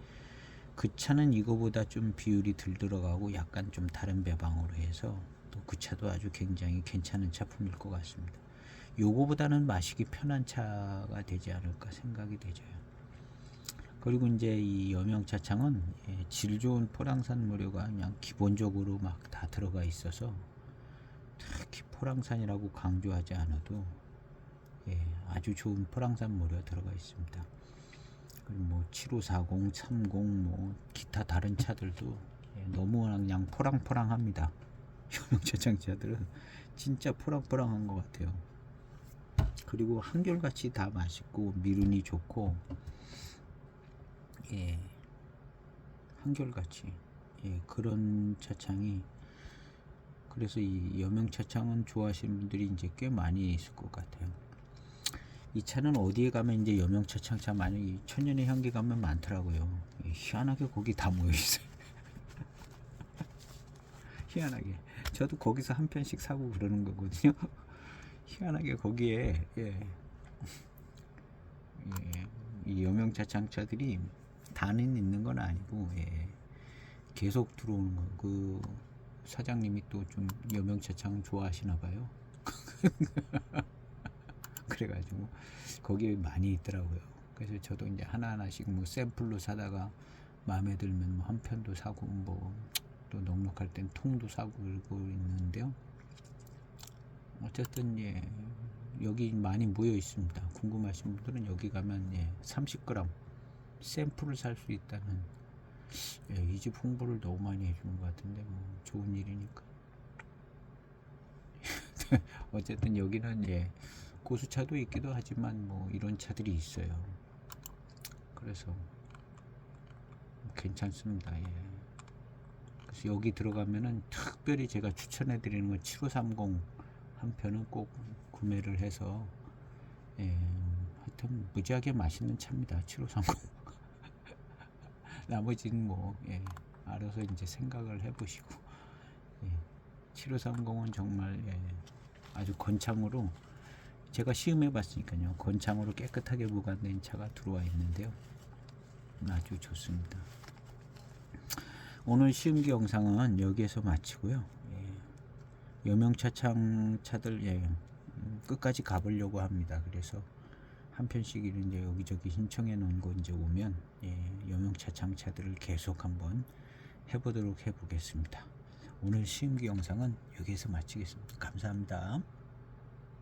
그 차는 이거보다 좀 비율이 덜 들어가고 약간 좀 다른 배방으로 해서 또 그 차도 아주 굉장히 괜찮은 차품일 것 같습니다. 요거보다는 마시기 편한 차가 되지 않을까 생각이 되죠. 그리고 이제 이 여명차창은 질 좋은 포랑산 모료가 그냥 기본적으로 막 다 들어가 있어서 특히 포랑산이라고 강조하지 않아도 아주 좋은 포랑산 모료가 들어가 있습니다. 그리고 뭐 7540, 30, 뭐 기타 다른 차들도 너무 그냥 포랑포랑합니다. 여명차창 차들은 진짜 포랑포랑한 것 같아요. 그리고 한결같이 다 맛있고 미륜이 좋고 한결같이 그런 차창이, 그래서 이 여명차창은 좋아하시는 분들이 이제 꽤 많이 있을 것 같아요. 이 차는 어디에 가면 이제 여명차창 차 많이, 천년의 향기 가면 많더라고요. 희한하게 거기 다 모여 있어요. 희한하게 저도 거기서 한 편씩 사고 그러는 거거든요. 희한하게 거기에 이 여명차창차들이 다는 있는 건 아니고 계속 들어오는 거. 그 사장님이 또 좀 여명차창 좋아하시나 봐요. 그래가지고 거기에 많이 있더라고요. 그래서 저도 이제 하나하나씩 뭐 샘플로 사다가 마음에 들면 뭐 한 편도 사고 뭐 또 넉넉할 땐 통도 사고 그러고 있는데요. 어쨌든 여기 많이 모여 있습니다. 궁금하신 분들은 여기 가면 30g 샘플을 살 수 있다는 예, 이 집 홍보를 너무 많이 해주는 것 같은데 뭐 좋은 일이니까. 어쨌든 여기는 예, 고수차도 있기도 하지만 뭐 이런 차들이 있어요. 그래서 괜찮습니다. 예. 그래서 여기 들어가면은 특별히 제가 추천해 드리는 건 7530 한 편은 꼭 구매를 해서 예, 하여튼 무지하게 맛있는 차입니다. 7530. 나머지는 뭐 예, 알아서 이제 생각을 해보시고 예, 7530은 정말 예, 아주 건창으로 제가 시음해 봤으니까요. 건창으로 깨끗하게 보관된 차가 들어와 있는데요. 아주 좋습니다. 오늘 시음기 영상은 여기에서 마치고요. 예, 여명차창 차들 예, 끝까지 가보려고 합니다. 그래서 한 편씩 이제 여기저기 신청해 놓은 거 이제 오면 예, 여명차창 차들을 계속 한번 해보도록 해보겠습니다. 오늘 시음기 영상은 여기에서 마치겠습니다. 감사합니다.